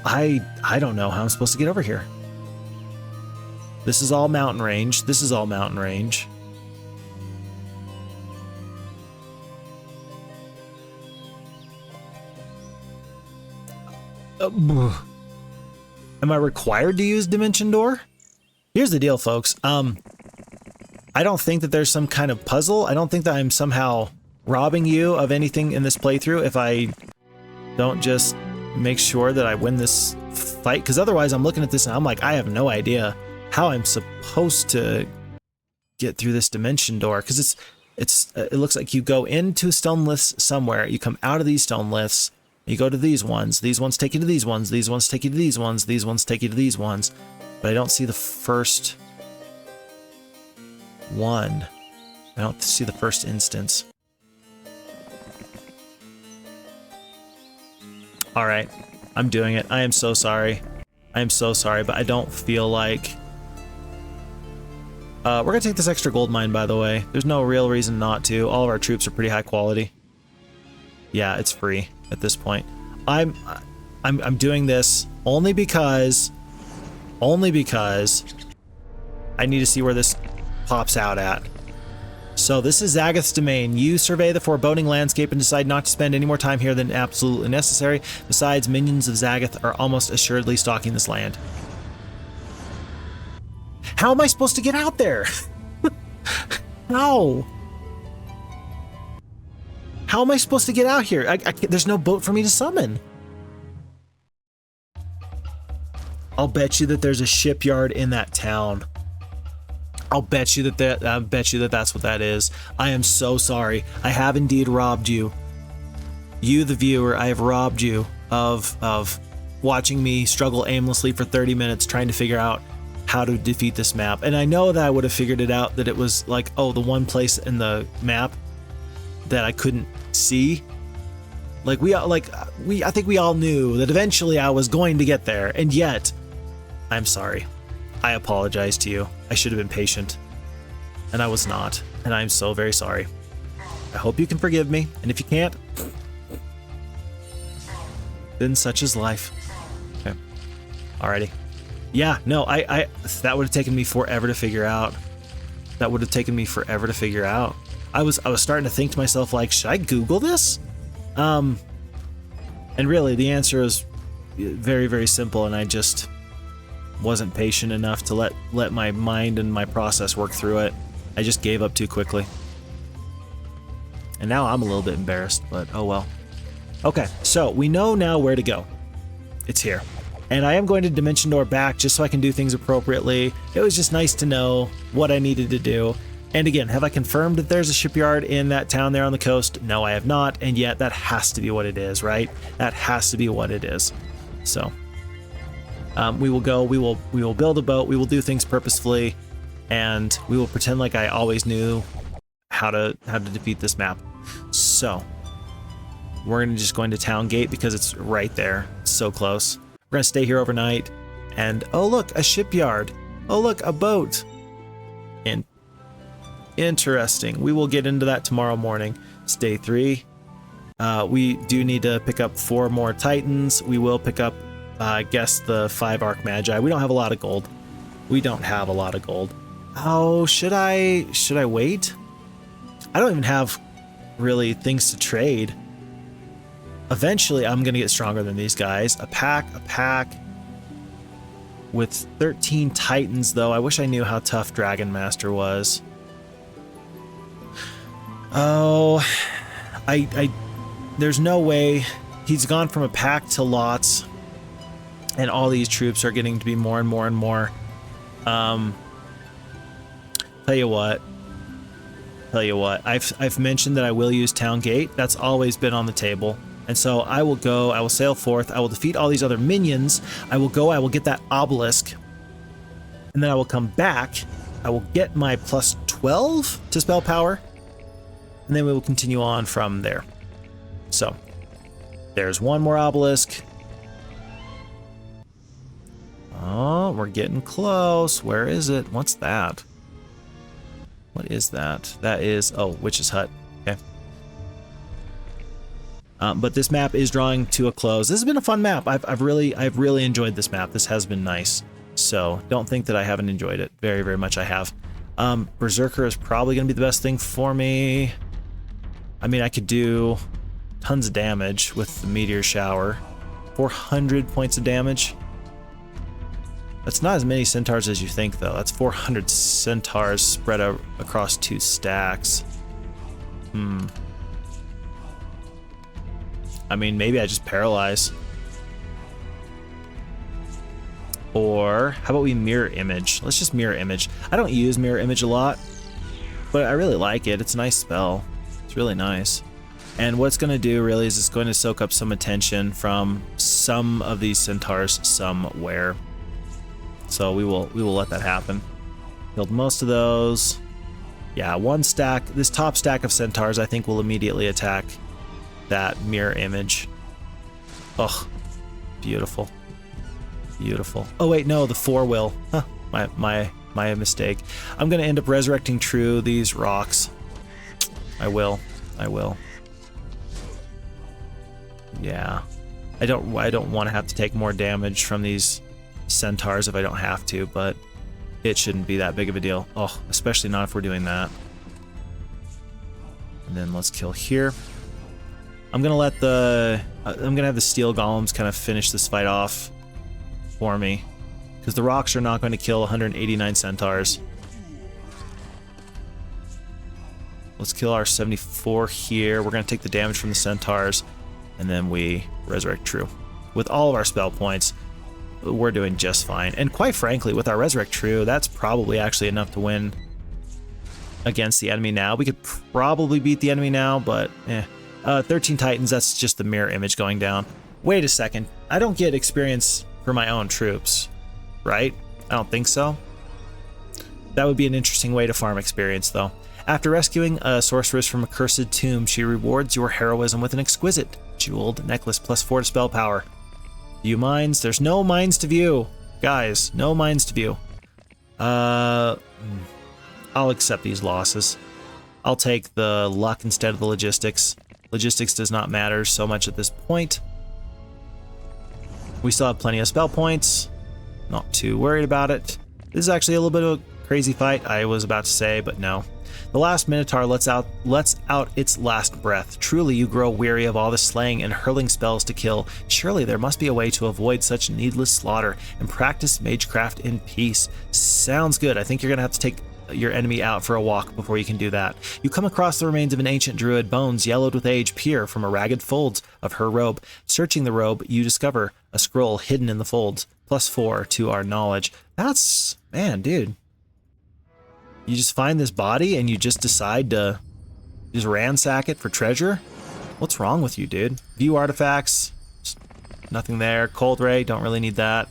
I don't know how I'm supposed to get over here. This is all mountain range. This is all mountain range. Am I required to use Dimension Door? Here's the deal, folks. I don't think that there's some kind of puzzle. I don't think that I'm somehow robbing you of anything in this playthrough if I don't just make sure that I win this fight, because otherwise I'm looking at this and I'm like, I have no idea how I'm supposed to get through this Dimension Door, because it looks like you go into stone lifts somewhere, you come out of these stone lifts, you go to these ones take you to these ones, these ones take you to these ones, these ones take you to these ones, but I don't see the first one. I don't see the first instance. All right, I'm doing it. I am so sorry. I am so sorry, but I don't feel like... we're gonna take this extra gold mine, by the way. There's no real reason not to. All of our troops are pretty high quality. Yeah, it's free at this point. I'm doing this only because I need to see where this pops out at. So this is Zagath's domain. You survey the foreboding landscape and decide not to spend any more time here than absolutely necessary. Besides, minions of Zagath are almost assuredly stalking this land. How am I supposed to get out there? How? How am I supposed to get out here? There's no boat for me to summon. I'll bet you that there's a shipyard in that town. I'll bet you that that's what that is. I am so sorry. I have indeed robbed you. You, the viewer, I have robbed you of watching me struggle aimlessly for 30 minutes trying to figure out how to defeat this map. And I know that I would have figured it out, that it was like, oh, the one place in the map that I couldn't see. I think we all knew that eventually I was going to get there, and yet I'm sorry. I apologize to you. I should have been patient, and I was not, and I'm so very sorry. I hope you can forgive me, and if you can't, then such is life. Okay. Alrighty. Yeah, no, I that would have taken me forever to figure out. That would have taken me forever to figure out. I was starting to think to myself, like, should I Google this? And really, the answer is very, very simple, and I just wasn't patient enough to let my mind and my process work through it. I just gave up too quickly. And now I'm a little bit embarrassed, but oh well. Okay, so we know now where to go. It's here. And I am going to Dimension Door back just so I can do things appropriately. It was just nice to know what I needed to do. And again, have I confirmed that there's a shipyard in that town there on the coast? No, I have not, and yet that has to be what it is, right? That has to be what it is. So we will go, we will build a boat, we will do things purposefully, and we will pretend like I always knew how to defeat this map. So we're gonna just go into Town Gate because it's right there. It's so close. We're gonna stay here overnight, and oh look, a shipyard. Oh look, a boat. And interesting. We will get into that tomorrow morning. It's day 3. We do need to pick up 4 more Titans. We will pick up, I guess, the 5 Arc Magi. We don't have a lot of gold. We don't have a lot of gold. Oh, should I wait? I don't even have really things to trade. Eventually, I'm going to get stronger than these guys. A pack. With 13 Titans, though, I wish I knew how tough Dragon Master was. Oh, there's no way. He's gone from a pack to lots, and all these troops are getting to be more and more and more. Tell you what, I've mentioned that I will use Town Gate. That's always been on the table. And so I will go, I will sail forth, I will defeat all these other minions, I will go, I will get that Obelisk, and then I will come back, I will get my plus 12 to spell power, and then we will continue on from there. So, there's one more Obelisk. Oh, we're getting close. Where is it? What's that? What is that? That is, oh, Witch's Hut. Okay. But this map is drawing to a close. This has been a fun map. I've really enjoyed this map. This has been nice. So don't think that I haven't enjoyed it. Very, very much I have. Berserker is probably going to be the best thing for me. I mean, I could do tons of damage with the Meteor Shower. 400 points of damage. That's not as many centaurs as you think, though. That's 400 centaurs spread out across 2 stacks. I mean, maybe I just paralyze. Or how about we mirror image? Let's just mirror image. I don't use mirror image a lot, but I really like it. It's a nice spell. It's really nice. And what it's going to do really is it's going to soak up some attention from some of these centaurs somewhere. So we will let that happen. Killed most of those. Yeah, one stack. This top stack of centaurs I think will immediately attack that mirror image. Oh, beautiful. Beautiful. Oh wait, no, the 4 will. Huh, my mistake. I'm gonna end up resurrecting True these rocks. I will. Yeah. I don't want to have to take more damage from these centaurs if I don't have to, but it shouldn't be that big of a deal. Oh, especially not if we're doing that. And then let's kill here. I'm gonna let I'm gonna have the steel golems kind of finish this fight off for me, because the rocks are not going to kill 189 centaurs. Let's kill our 74 here. We're gonna take the damage from the centaurs, and then we resurrect True. With all of our spell points, we're doing just fine. And quite frankly, with our resurrect True, that's probably actually enough to win against the enemy now. We could probably beat the enemy now, but 13 Titans, that's just the mirror image going down. Wait a second, I don't get experience for my own troops, right? I don't think so. That would be an interesting way to farm experience, though. After rescuing a sorceress from a cursed tomb, she rewards your heroism with an exquisite jeweled necklace plus 4 to spell power. View mines? There's no mines to view. Guys, no mines to view. I'll accept these losses. I'll take the luck instead of the logistics. Logistics does not matter so much at this point. We still have plenty of spell points. Not too worried about it. This is actually a little bit of a crazy fight, I was about to say, but no. The last Minotaur lets out its last breath. Truly, you grow weary of all the slaying and hurling spells to kill. Surely there must be a way to avoid such needless slaughter and practice magecraft in peace. Sounds good. I think you're going to have to take your enemy out for a walk before you can do that. You come across the remains of an ancient druid. Bones, yellowed with age, peer from a ragged folds of her robe. Searching the robe, you discover a scroll hidden in the folds. Plus 4 to our knowledge. That's... man, dude. You just find this body and you just decide to just ransack it for treasure? What's wrong with you, dude? View artifacts. Just nothing there. Cold ray, don't really need that.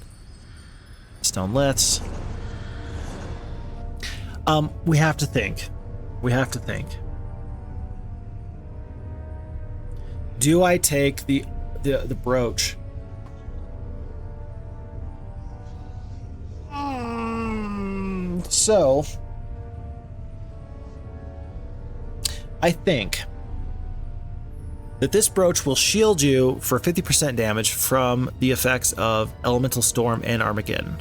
Stone lits. We have to think. Do I take the brooch? So I think that this brooch will shield you for 50% damage from the effects of Elemental Storm and Armageddon.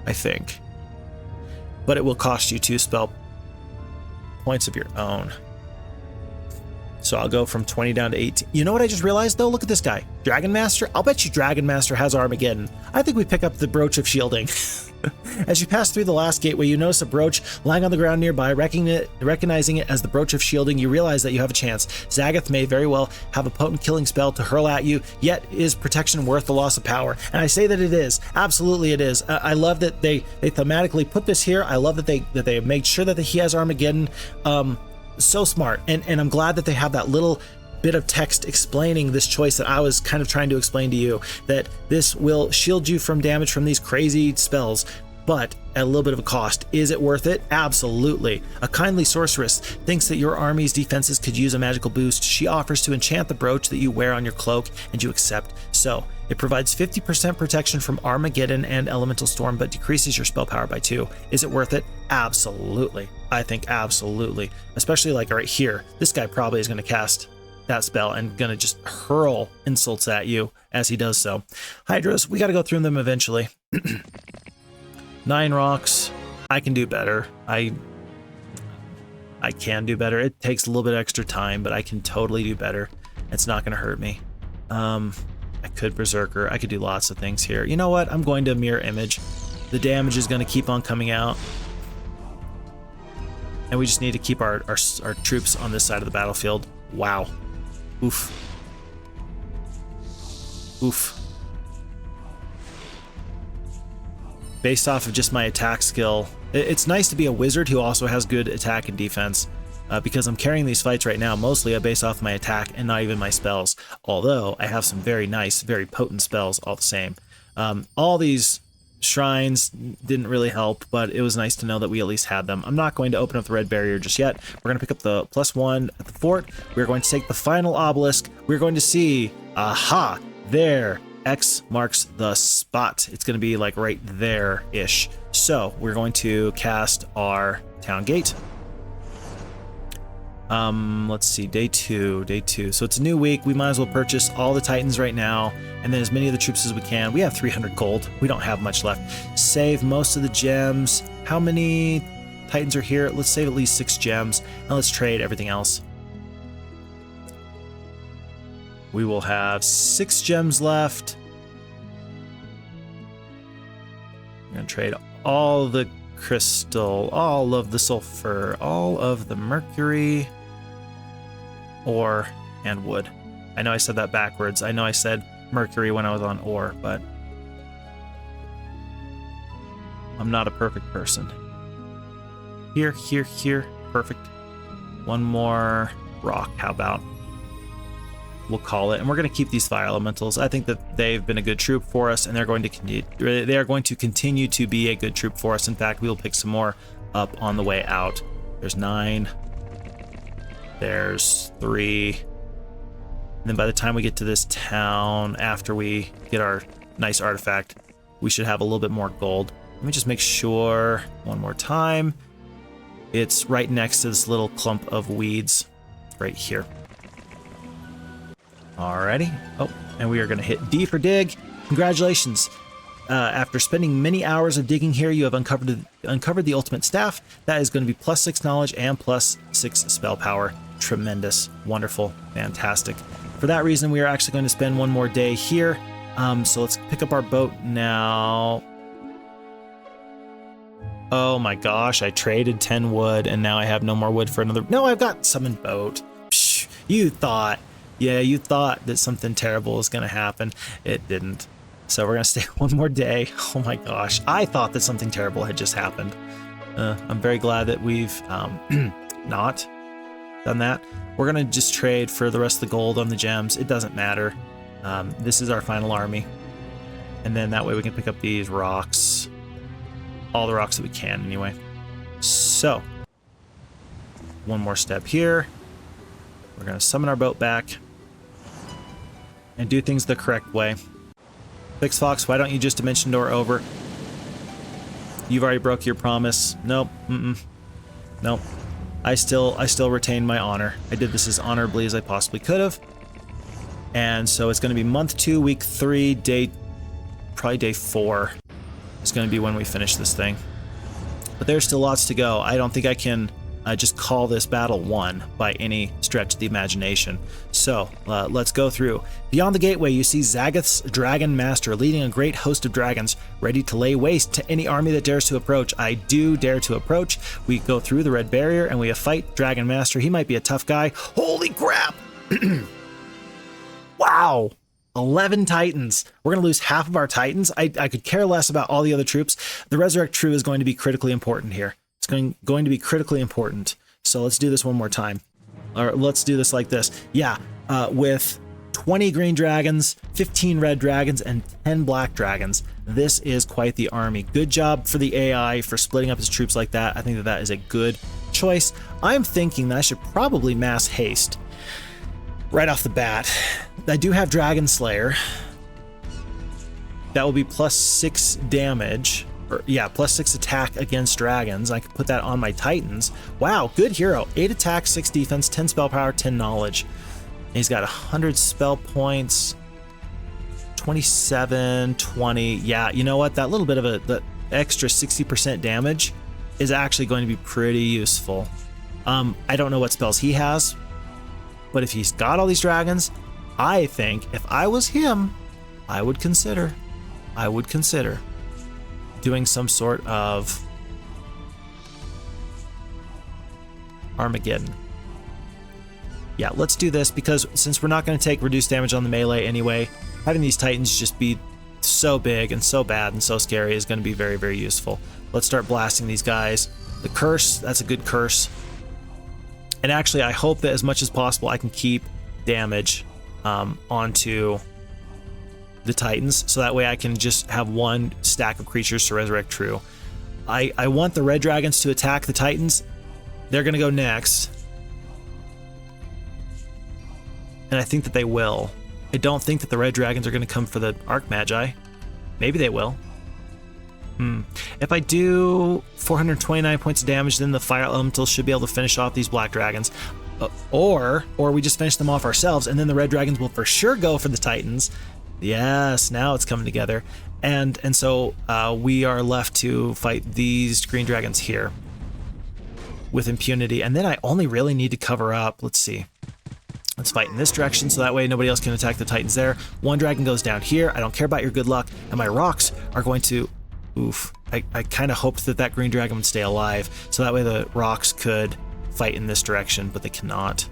I think. But it will cost you 2 spell points of your own. So I'll go from 20 down to 18. You know what I just realized though? Look at this guy. Dragon Master? I'll bet you Dragon Master has Armageddon. I think we pick up the Brooch of Shielding. As you pass through the last gateway, you notice a brooch lying on the ground nearby. Recognizing it as the Brooch of Shielding, you realize that you have a chance. Zagath may very well have a potent killing spell to hurl at you, yet is protection worth the loss of power? And I say that it is. Absolutely it is. I love that they thematically put this here. I love that they made sure that he has Armageddon. So smart. And I'm glad that they have that little bit of text explaining this choice that I was kind of trying to explain to you, that this will shield you from damage from these crazy spells, but at a little bit of a cost. Is it worth it? Absolutely. A kindly sorceress thinks that your army's defenses could use a magical boost. She offers to enchant the brooch that you wear on your cloak, and you accept. So it provides 50% protection from Armageddon and Elemental Storm, but decreases your spell power by 2. Is it worth it? Absolutely. I think absolutely. Especially like right here, this guy probably is going to cast that spell and gonna just hurl insults at you as he does so. Hydras, we gotta go through them eventually. 9 rocks. I can do better. I can do better. It takes a little bit extra time, but I can totally do better. It's not gonna hurt me. I could Berserker. I could do lots of things here. You know what? I'm going to Mirror Image. The damage is gonna keep on coming out. And we just need to keep our troops on this side of the battlefield. Wow. Oof. Oof. Based off of just my attack skill, it's nice to be a wizard who also has good attack and defense, because I'm carrying these fights right now mostly based off my attack and not even my spells, although I have some very nice, very potent spells all the same. All these shrines didn't really help, but it was nice to know that we at least had them. I'm not going to open up the red barrier just yet. We're going to pick up the +1 at the fort. We're going to take the final obelisk. We're going to see, aha, there, X marks the spot. It's going to be like right there-ish. So we're going to cast our town gate. Let's see, day two. So it's a new week. We might as well purchase all the Titans right now, and then as many of the troops as we can. We have 300 gold. We don't have much left. Save most of the gems. How many Titans are here? Let's save at least 6 gems, and let's trade everything else. We will have 6 gems left. I'm gonna trade all the crystal, all of the sulfur, all of the mercury, ore, and wood. I know I said that backwards. I know I said mercury when I was on ore, but I'm not a perfect person. Here, perfect. One more rock, how about? We'll call it, and we're going to keep these fire elementals. I think that they've been a good troop for us, and they are going to continue to be a good troop for us. In fact, we will pick some more up on the way out. There's 9. There's 3. And then by the time we get to this town, after we get our nice artifact, we should have a little bit more gold. Let me just make sure one more time. It's right next to this little clump of weeds right here. Alrighty. Oh, and we are going to hit D for dig. Congratulations. After spending many hours of digging here, you have uncovered the ultimate staff. That is going to be +6 knowledge and +6 spell power. Tremendous. Wonderful. Fantastic. For that reason, we are actually going to spend one more day here. So let's pick up our boat now. Oh my gosh, I traded 10 wood and now I have no more wood for another. No, I've got summoned boat. Psh, you thought that something terrible was going to happen. It didn't. So we're going to stay one more day. Oh my gosh, I thought that something terrible had just happened. I'm very glad that we've not done that. We're going to just trade for the rest of the gold on the gems. It doesn't matter. This is our final army. And then that way we can pick up these rocks. All the rocks that we can anyway. So, one more step here. We're going to summon our boat back and do things the correct way. Fix Fox, why don't you just dimension door over? You've already broke your promise. Nope. Nope. I still retain my honor. I did this as honorably as I possibly could have. And so it's going to be month 2, week 3, probably day 4 is going to be when we finish this thing. But there's still lots to go. I don't think I can just call this battle won by any stretch of the imagination. So let's go through. Beyond the gateway, you see Zagoth's Dragon Master leading a great host of dragons, ready to lay waste to any army that dares to approach. I do dare to approach. We go through the red barrier and we fight Dragon Master. He might be a tough guy. Holy crap! Wow! 11 Titans. We're going to lose half of our Titans. I could care less about all the other troops. The Resurrect True is going to be critically important here. It's going to be critically important. So let's do this one more time. Or let's do this like this. Yeah, with 20 green dragons, 15 red dragons, and 10 black dragons. This is quite the army. Good job for the AI for splitting up his troops like that. I think that that is a good choice. I'm thinking that I should probably mass haste right off the bat. I do have Dragon Slayer. That will be +6 damage. Or, yeah, +6 attack against dragons. I could put that on my Titans. Wow, good hero. 8 attack, 6 defense, 10 spell power, 10 knowledge. And he's got 100 spell points, 27, 20. Yeah, you know what? That little bit of the extra 60% damage is actually going to be pretty useful. I don't know what spells he has, but if he's got all these dragons, I think if I was him, I would consider doing some sort of Armageddon. Yeah, let's do this, because since we're not going to take reduced damage on the melee anyway, having these Titans just be so big and so bad and so scary is going to be very, very useful. Let's start blasting these guys. The curse, that's a good curse. And actually, I hope that as much as possible I can keep damage onto the Titans, so that way I can just have one stack of creatures to resurrect true. I want the red dragons to attack the Titans. They're going to go next. And I think that they will. I don't think that the red dragons are going to come for the Arch Magi. Maybe they will. If I do 429 points of damage, then the fire elemental should be able to finish off these black dragons. Or we just finish them off ourselves, and then the red dragons will for sure go for the Titans. Yes, now it's coming together. And so we are left to fight these green dragons here with impunity. And then I only really need to cover up. Let's see. Let's fight in this direction, so that way nobody else can attack the Titans there. One dragon goes down here. I don't care about your good luck. And my rocks are going to... Oof. I kind of hoped that that green dragon would stay alive, so that way the rocks could fight in this direction, but they cannot.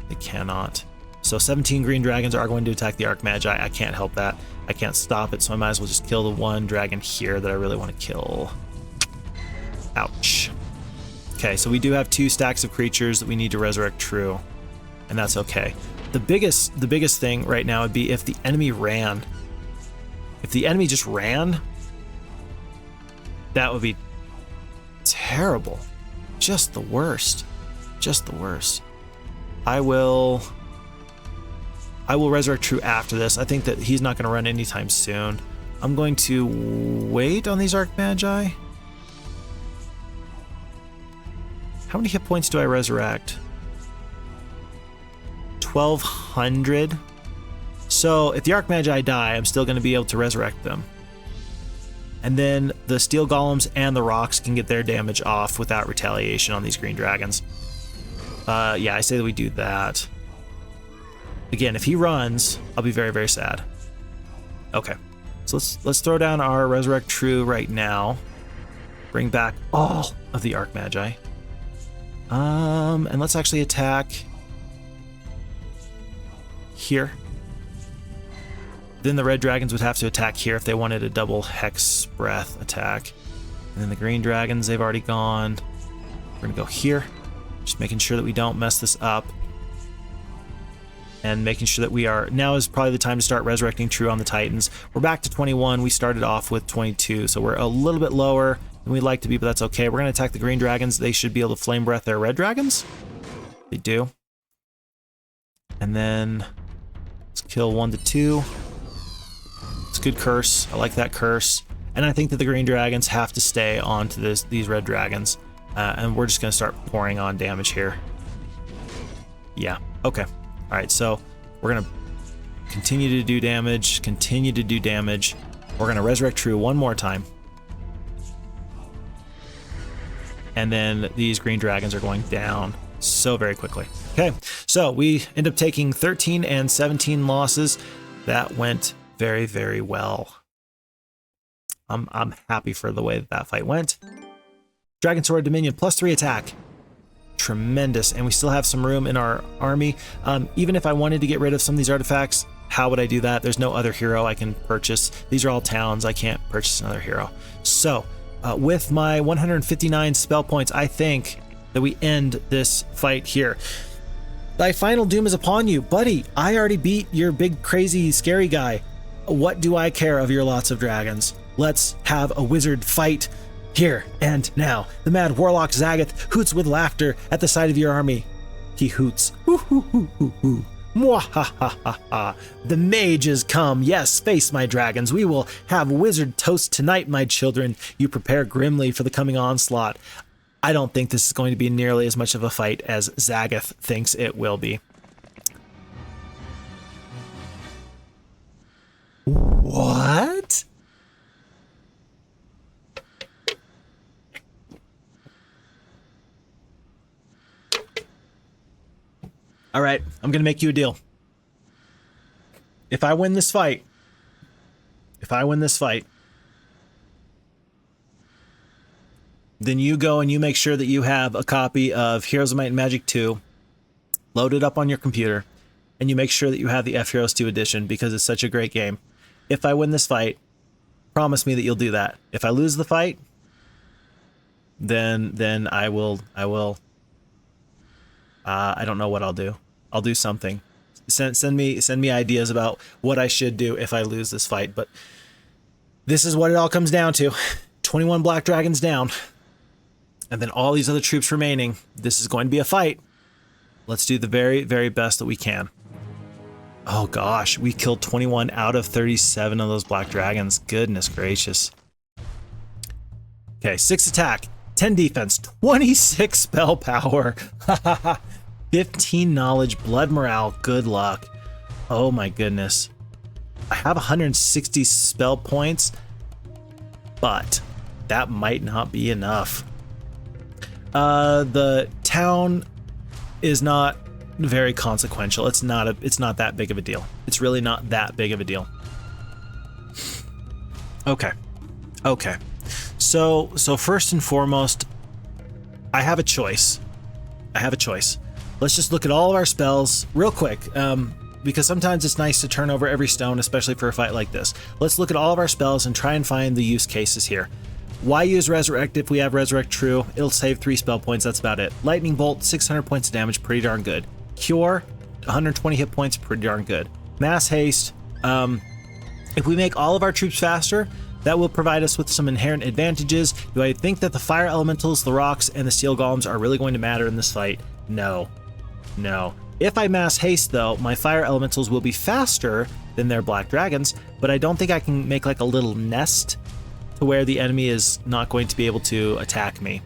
They cannot. So 17 green dragons are going to attack the Arch Magi. I can't help that. I can't stop it, so I might as well just kill the one dragon here that I really want to kill. Ouch. Okay, so we do have 2 stacks of creatures that we need to resurrect true, and that's okay. The biggest thing right now would be if the enemy ran. If the enemy just ran, that would be terrible. Just the worst. Just the worst. I will resurrect true after this. I think that he's not going to run anytime soon. I'm going to wait on these Arch Magi. How many hit points do I resurrect? 1,200. So if the Arch Magi die, I'm still going to be able to resurrect them. And then the steel golems and the rocks can get their damage off without retaliation on these green dragons. Yeah, I say that we do that. Again, if he runs, I'll be very, very sad. Okay, so let's throw down our Resurrect True right now. Bring back all of the Arch Magi. And let's actually attack here. Then the red dragons would have to attack here if they wanted a double Hex Breath attack. And then the green dragons, they've already gone. We're gonna go here, just making sure that we don't mess this up. And making sure that we are, now is probably the time to start resurrecting true on the Titans. We're back to 21, we started off with 22, so we're a little bit lower than we'd like to be, but that's okay. We're gonna attack the green dragons. They should be able to flame breath their red dragons. They do. And then let's kill 1 to 2. It's a good curse. I like that curse. And I think that the green dragons have to stay on to these red dragons. And we're just going to start pouring on damage here. Yeah, okay. All right, so we're going to continue to do damage, We're going to resurrect true one more time. and then these green dragons are going down so very quickly. Okay, so we end up taking 13 and 17 losses. That went very, very well. I'm happy for the way that fight went. Dragon Sword Dominion, +3 attack. Tremendous, and we still have some room in our army. Even if I wanted to get rid of some of these artifacts, how would I do that? There's no other hero I can purchase. These are all towns. I can't purchase another hero. So with my 159 spell points, I think that we end this fight here. Thy final doom is upon you. Buddy, I already beat your big, crazy, scary guy. What do I care of your lots of dragons? Let's have a wizard fight here and now. The mad warlock Zagath hoots with laughter at the sight of your army. He hoots. Hoo hoo hoo hoo hoo. Mwahahaha. The mages come. Yes, face my dragons. We will have wizard toast tonight, my children. You prepare grimly for the coming onslaught. I don't think this is going to be nearly as much of a fight as Zagath thinks it will be. What? All right, I'm going to make you a deal. If I win this fight, then you go and you make sure that you have a copy of Heroes of Might and Magic 2 loaded up on your computer, and you make sure that you have the FHeroes2 edition because it's such a great game. If I win this fight, promise me that you'll do that. If I lose the fight, then I will I don't know what I'll do. I'll do something. Send me ideas about what I should do if I lose this fight, but this is what it all comes down to. 21 black dragons down. And then all these other troops remaining. This is going to be a fight. Let's do the very, very best that we can. Oh gosh, we killed 21 out of 37 of those black dragons. Goodness gracious. Okay, 6 attack, 10 defense, 26 spell power, 15 knowledge, blood morale, good luck. Oh my goodness. I have 160 spell points, but that might not be enough. The town is not very consequential. It's not that big of a deal. It's really not that big of a deal. Okay. So first and foremost, I have a choice. Let's just look at all of our spells real quick, because sometimes it's nice to turn over every stone, especially for a fight like this. Let's look at all of our spells and try and find the use cases here. Why use Resurrect if we have Resurrect True? It'll save 3 spell points, that's about it. Lightning Bolt, 600 points of damage, pretty darn good. Cure, 120 hit points, pretty darn good. Mass Haste, if we make all of our troops faster, that will provide us with some inherent advantages. Do I think that the fire elementals, the rocks, and the steel golems are really going to matter in this fight? No. If I mass haste though, my fire elementals will be faster than their black dragons, but I don't think I can make like a little nest to where the enemy is not going to be able to attack me.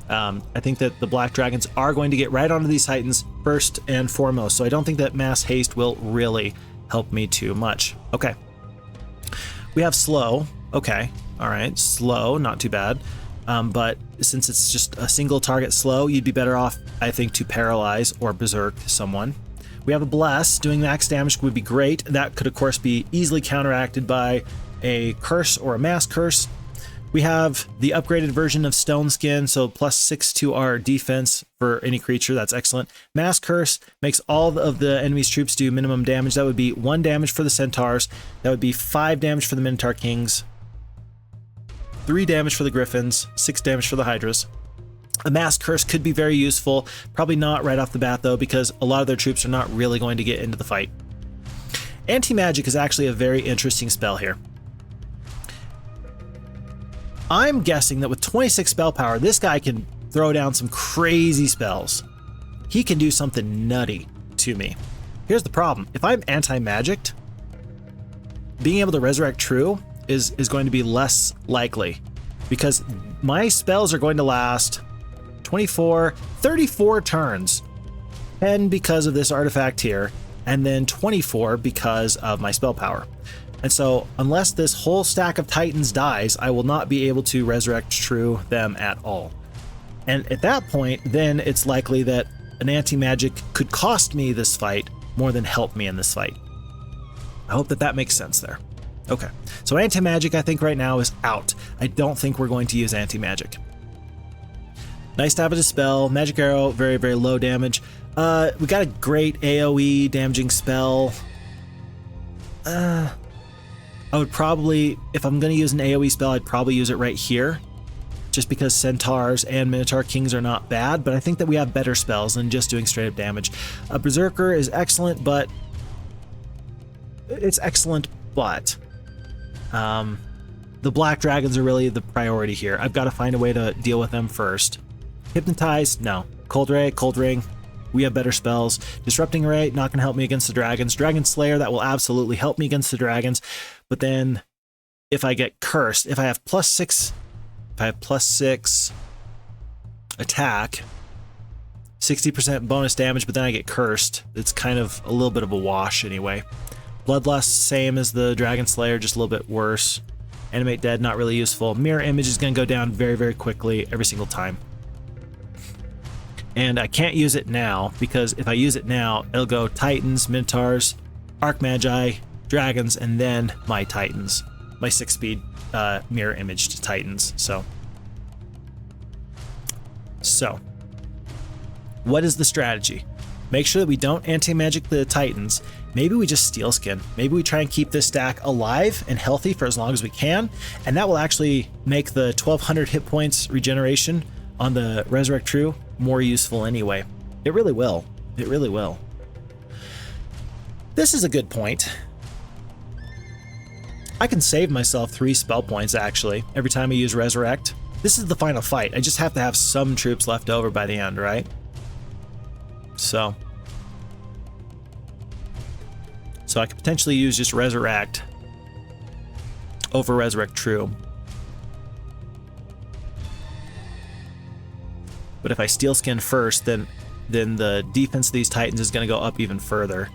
I think that the black dragons are going to get right onto these titans first and foremost, so I don't think that mass haste will really help me too much. Okay. We have slow. Okay, all right, slow, not too bad. But since it's just a single target slow, you'd be better off, I think, to paralyze or berserk someone. We have a bless. Doing max damage would be great. That could, of course, be easily counteracted by a curse or a mass curse. We have the upgraded version of Stone Skin, so +6 to our defense for any creature. That's excellent. Mass Curse makes all of the enemy's troops do minimum damage. That would be 1 damage for the Centaurs. That would be 5 damage for the Minotaur Kings. 3 damage for the Griffins. 6 damage for the Hydras. A Mass Curse could be very useful. Probably not right off the bat, though, because a lot of their troops are not really going to get into the fight. Anti-Magic is actually a very interesting spell here. I'm guessing that with 26 spell power, this guy can throw down some crazy spells. He can do something nutty to me. Here's the problem. If I'm anti-magicked, being able to resurrect true is going to be less likely, because my spells are going to last 24, 34 turns. 10 because of this artifact here, and then 24 because of my spell power. And so, unless this whole stack of Titans dies, I will not be able to resurrect true them at all. And at that point, then it's likely that an anti-magic could cost me this fight more than help me in this fight. I hope that that makes sense there. Okay, so anti-magic I think right now is out. I don't think we're going to use anti-magic. Nice to have a dispel. Magic arrow, very, very low damage. We got a great AoE damaging spell. I would probably, if I'm going to use an AoE spell, I'd probably use it right here. Just because Centaurs and Minotaur Kings are not bad, but I think that we have better spells than just doing straight up damage. A Berserker is excellent, but... It's excellent, but... the Black Dragons are really the priority here. I've got to find a way to deal with them first. Hypnotize? No. Cold Ray, Cold Ring. We have better spells. Disrupting Ray, not going to help me against the dragons. Dragon Slayer, that will absolutely help me against the dragons. But then, if I get cursed, if I have +6... If I have +6 attack, 60% bonus damage, but then I get cursed, it's kind of a little bit of a wash anyway. Bloodlust, same as the Dragon Slayer, just a little bit worse. Animate Dead, not really useful. Mirror Image is going to go down very, very quickly every single time. And I can't use it now, because if I use it now, it'll go Titans, Minotaurs, Archmagi, Dragons, and then my Titans. My 6-speed mirror image to Titans. So, what is the strategy? Make sure that we don't anti-magic the Titans. Maybe we just Steel Skin. Maybe we try and keep this stack alive and healthy for as long as we can, and that will actually make the 1200 hit points regeneration on the Resurrect True more useful anyway. It really will. It really will. This is a good point. I can save myself 3 spell points, actually, every time I use Resurrect. This is the final fight. I just have to have some troops left over by the end, right? So I could potentially use just Resurrect over Resurrect True. But if I Steel Skin first, then the defense of these Titans is going to go up even further.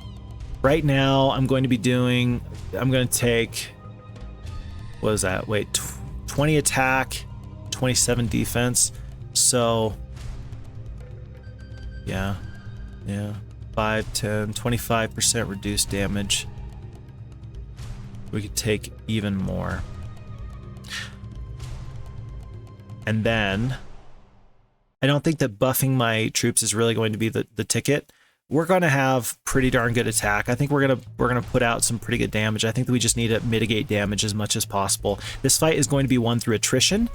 Right now, I'm going to take... What is that? Wait, 20 attack, 27 defense. So, yeah, 5, 10, 25% reduced damage. We could take even more. And then, I don't think that buffing my troops is really going to be the ticket. We're going to have pretty darn good attack. I think we're gonna put out some pretty good damage. I think that we just need to mitigate damage as much as possible. This fight is going to be won through attrition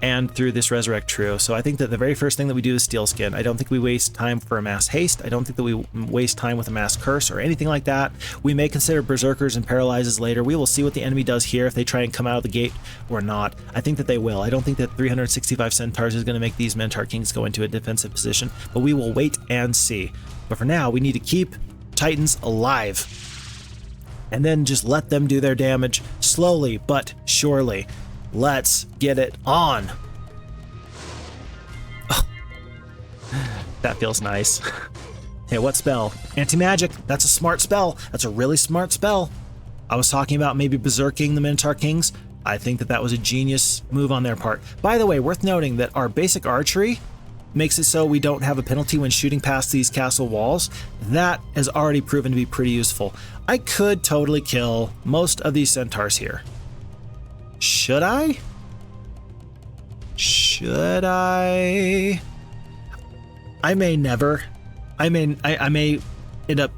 and through this Resurrect True. So I think that the very first thing that we do is Steel Skin. I don't think we waste time for a Mass Haste. I don't think that we waste time with a Mass Curse or anything like that. We may consider Berserkers and Paralyzes later. We will see what the enemy does here, if they try and come out of the gate or not. I think that they will. I don't think that 365 Centaurs is going to make these Minotaur Kings go into a defensive position, but we will wait and see. But for now, we need to keep Titans alive and then just let them do their damage slowly but surely. Let's get it on. Oh, that feels nice. Okay, what spell? Anti-magic. That's a smart spell. That's a really smart spell. I was talking about maybe berserking the Minotaur Kings. I think that that was a genius move on their part. By the way, worth noting that our basic archery makes it so we don't have a penalty when shooting past these castle walls. That has already proven to be pretty useful. I could totally kill most of these Centaurs here. Should I? Should I? I may never. I may end up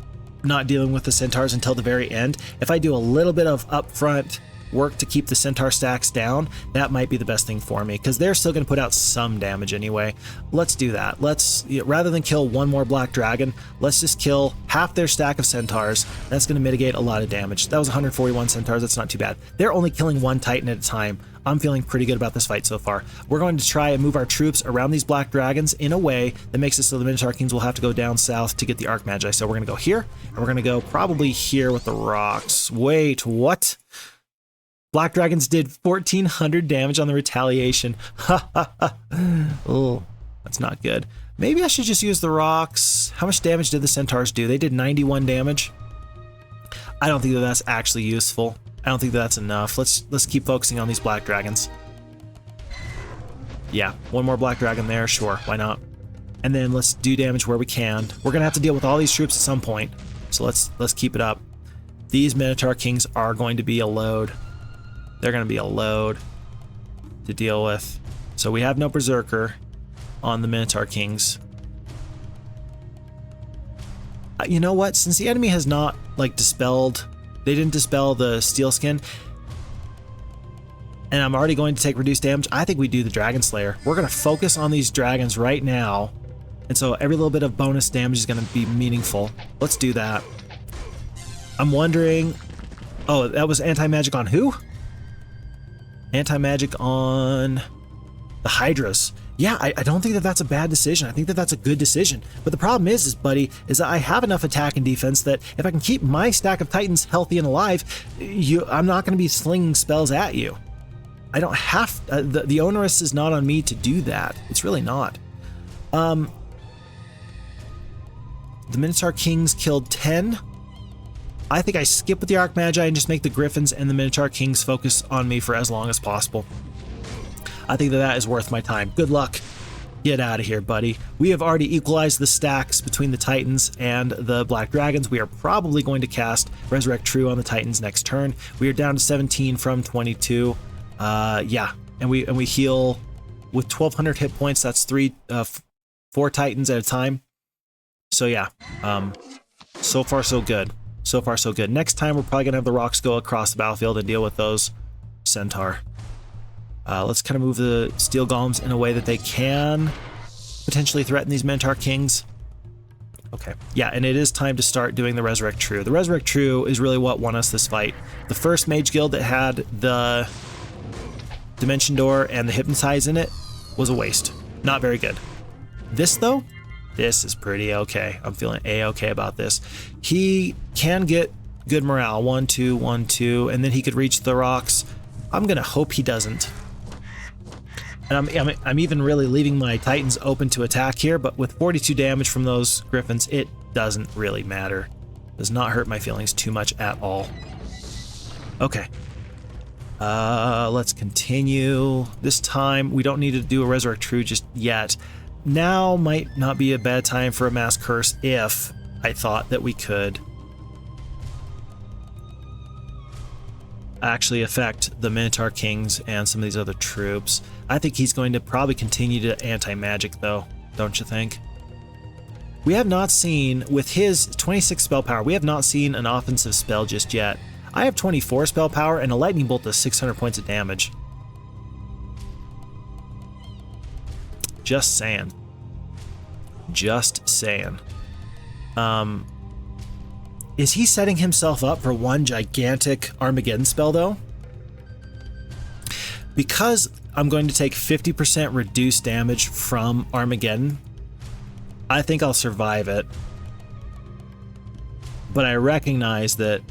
not dealing with the Centaurs until the very end. If I do a little bit of upfront work to keep the Centaur stacks down, that might be the best thing for me, because they're still going to put out some damage anyway. Let's do that. Let's, rather than kill one more Black Dragon, let's just kill half their stack of Centaurs. That's going to mitigate a lot of damage. That was 141 Centaurs. That's not too bad. They're only killing one Titan at a time. I'm feeling pretty good about this fight so far. We're going to try and move our troops around these Black Dragons in a way that makes it so the Minotaur Kings will have to go down south to get the Archmagi. So we're going to go here, and we're going to go probably here with the rocks. Wait, what? Black Dragons did 1,400 damage on the retaliation. Ha ha ha. Oh, that's not good. Maybe I should just use the rocks. How much damage did the Centaurs do? They did 91 damage. I don't think that that's actually useful. I don't think that's enough. Let's keep focusing on these Black Dragons. Yeah, one more Black Dragon there, sure, why not? And then let's do damage where we can. We're gonna have to deal with all these troops at some point, so let's keep it up. These Minotaur Kings are going to be a load. They're gonna be a load to deal with. So we have no Berserker on the Minotaur Kings. You know what? Since the enemy has not like dispelled, they didn't dispel the steel skin, and I'm already going to take reduced damage, I think we do the Dragon Slayer. We're going to focus on these dragons right now, and so every little bit of bonus damage is going to be meaningful. Let's do that. I'm wondering... Oh, that was anti-magic on who? Anti-magic on the Hydras. Yeah, I don't think that that's a bad decision. I think that that's a good decision. But the problem is, buddy, is that I have enough attack and defense that if I can keep my stack of Titans healthy and alive, I'm not going to be slinging spells at you. I don't have... the onus is not on me to do that. It's really not. The Minotaur Kings killed 10. I think I skip with the Archmagi and just make the Griffins and the Minotaur Kings focus on me for as long as possible. I think that that is worth my time. Good luck. Get out of here, buddy. We have already equalized the stacks between the Titans and the Black Dragons. We are probably going to cast Resurrect True on the Titans next turn. We are down to 17 from 22. Yeah, and we heal with 1,200 hit points. That's 4 Titans at a time. So yeah, so far so good. So far so good. Next time we're probably gonna have the rocks go across the battlefield and deal with those Centaur. Let's kind of move the Steel Golems in a way that they can potentially threaten these Minotaur Kings. Okay, yeah, and it is time to start doing the Resurrect True. The Resurrect True is really what won us this fight. The first Mage Guild that had the Dimension Door and the Hypnotize in it was a waste. Not very good. This, though, this is pretty okay. I'm feeling A-okay about this. He can get good morale. 1, 2, 1, 2, and then he could reach the rocks. I'm going to hope he doesn't. And I'm even really leaving my Titans open to attack here, but with 42 damage from those Griffins, it doesn't really matter. Does not hurt my feelings too much at all. Okay. Let's continue. This time, we don't need to do a Resurrect True just yet. Now might not be a bad time for a Mass Curse if I thought that we could actually affect the Minotaur Kings and some of these other troops. I think he's going to probably continue to anti-magic though, don't you think? We have not seen, with his 26 spell power, we have not seen an offensive spell just yet. I have 24 spell power and a lightning bolt does 600 points of damage. Just saying. Just saying. Is he setting himself up for one gigantic Armageddon spell, though? Because I'm going to take 50% reduced damage from Armageddon, I think I'll survive it. But I recognize that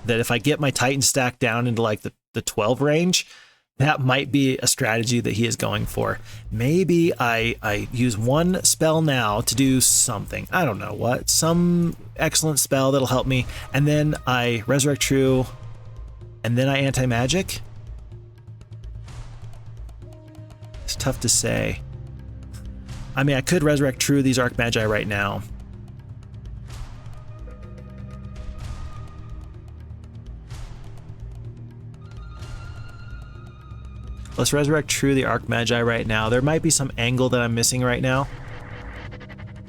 if I get my Titan stack down into like the 12 range, that might be a strategy that he is going for. Maybe I use one spell now to do something. I don't know what. Some excellent spell that'll help me. And then I Resurrect True. And then I anti-magic. It's tough to say. I mean, I could Resurrect True these Archmagi right now. Let's Resurrect True the Archmagi right now. There might be some angle that I'm missing right now,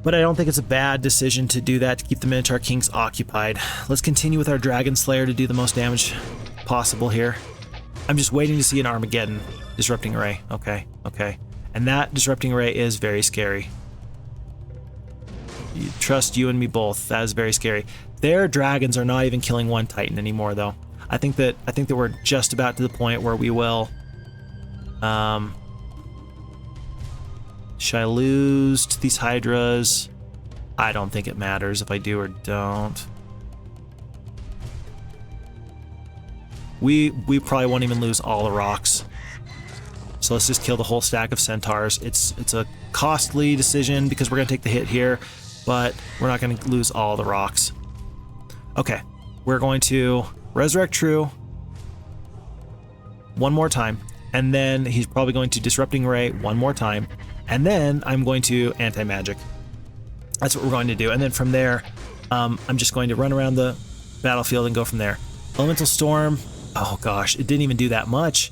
but I don't think it's a bad decision to do that to keep the Minotaur Kings occupied. Let's continue with our Dragon Slayer to do the most damage possible here. I'm just waiting to see an Armageddon Disrupting Ray. Okay, okay. And that Disrupting Ray is very scary. Trust you and me both. That is very scary. Their dragons are not even killing one Titan anymore, though. I think that we're just about to the point where we will. Should I lose to these Hydras? I don't think it matters if I do or don't. We probably won't even lose all the rocks. So let's just kill the whole stack of Centaurs. It's a costly decision because we're gonna take the hit here, but we're not gonna lose all the rocks. Okay, we're going to Resurrect True one more time. and then he's probably going to Disrupting Ray one more time, and then I'm going to Anti-Magic. That's what we're going to do. And then from there, I'm just going to run around the battlefield and go from there. Elemental Storm, oh gosh, it didn't even do that much.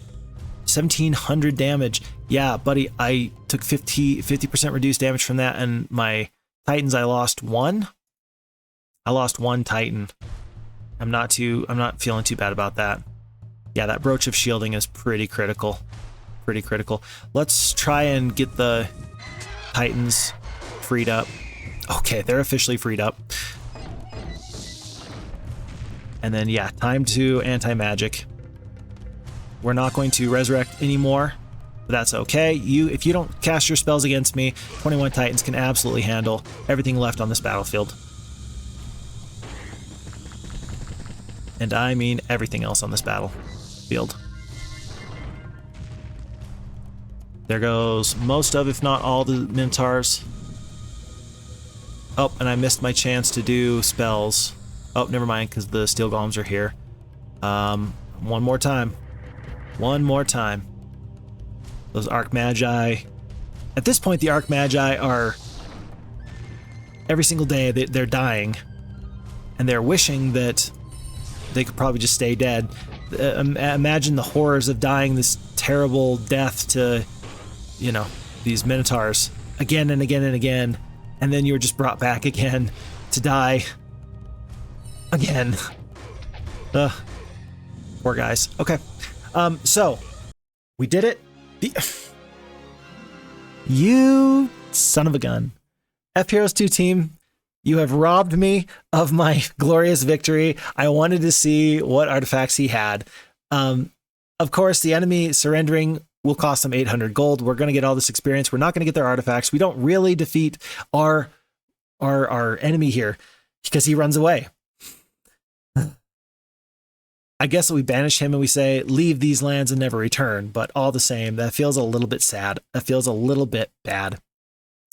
1700 damage. Yeah, buddy, I took 50% reduced damage from that, and my Titans, I lost one. I lost one Titan. I'm not feeling too bad about that. Yeah, that Brooch of Shielding is pretty critical. Pretty critical. Let's try and get the Titans freed up. Okay, they're officially freed up. And then, yeah, time to Anti-Magic. We're not going to Resurrect anymore, but that's okay. If you don't cast your spells against me, 21 Titans can absolutely handle everything left on this battlefield. And I mean everything else on this battlefield. There goes most of, if not all, the Minotaurs. Oh, and I missed my chance to do spells. Oh, never mind, because the Steel Golems are here. One more time. One more time. Those Arc Magi. At this point, the Arc Magi are... Every single day, they're dying. And they're wishing that they could probably just stay dead. Imagine the horrors of dying this terrible death to, you know, these Minotaurs. Again and again and again. And then you were just brought back again to die. Again. Ugh. Poor guys. Okay. So, we did it. You son of a gun. FHeroes2 team, you have robbed me of my glorious victory. I wanted to see what artifacts he had. Of course, the enemy surrendering will cost them 800 gold. We're going to get all this experience. We're not going to get their artifacts. We don't really defeat our enemy here because he runs away. I guess we banish him and we say, leave these lands and never return. But all the same, that feels a little bit sad. That feels a little bit bad.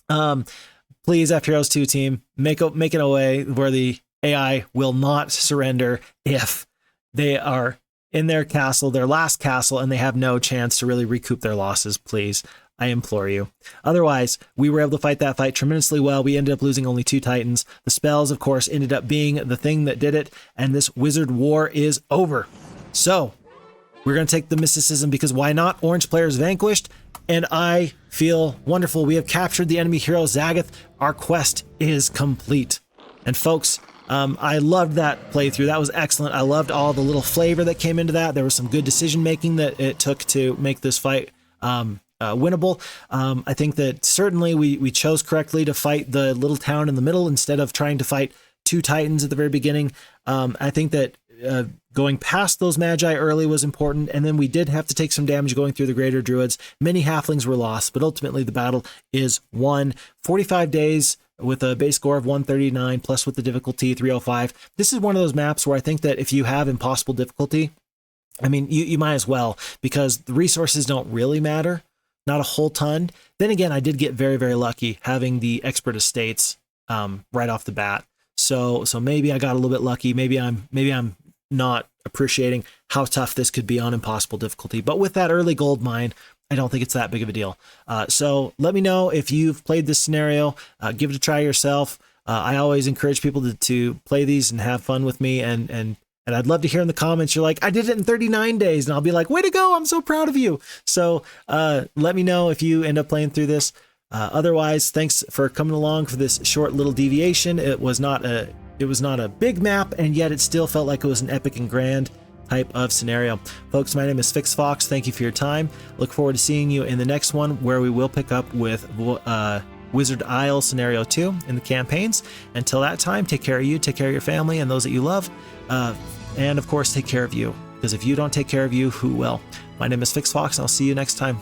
Please, FHeroes2 team, make it a way where the AI will not surrender if they are in their castle, their last castle, and they have no chance to really recoup their losses, please. I implore you. Otherwise, we were able to fight that fight tremendously well. We ended up losing only 2 Titans. The spells, of course, ended up being the thing that did it, and this wizard war is over. So, we're going to take the mysticism because why not? Orange players vanquished, and I feel wonderful. We have captured the enemy hero Zagoth. Our quest is complete. And folks, I loved that playthrough. That was excellent. I loved all the little flavor that came into that. There was some good decision making that it took to make this fight winnable. I think that certainly we chose correctly to fight the little town in the middle instead of trying to fight 2 Titans at the very beginning. I think that going past those Magi early was important, and then we did have to take some damage going through the greater Druids. Many halflings were lost, but ultimately the battle is won. 45 days with a base score of 139, plus with the difficulty 305. This is one of those maps where I think that if you have impossible difficulty, I mean, you might as well, because the resources don't really matter. Not a whole ton. Then again, I did get very, very lucky having the expert estates right off the bat. So maybe I got a little bit lucky. Maybe I'm not appreciating how tough this could be on impossible difficulty. But with that early gold mine, I don't think it's that big of a deal. So let me know if you've played this scenario. Give it a try yourself. I always encourage people to play these and have fun with me. And I'd love to hear in the comments, you're like, I did it in 39 days. And I'll be like, way to go. I'm so proud of you. So let me know if you end up playing through this. Otherwise, thanks for coming along for this short little deviation. It was not a big map, and yet it still felt like it was an epic and grand type of scenario. Folks, my name is FixFox. Thank you for your time. Look forward to seeing you in the next one, where we will pick up with Wizard Isle Scenario 2 in the campaigns. Until that time, take care of you, take care of your family and those that you love. And of course, take care of you, because if you don't take care of you, who will? My name is FixFox, and I'll see you next time.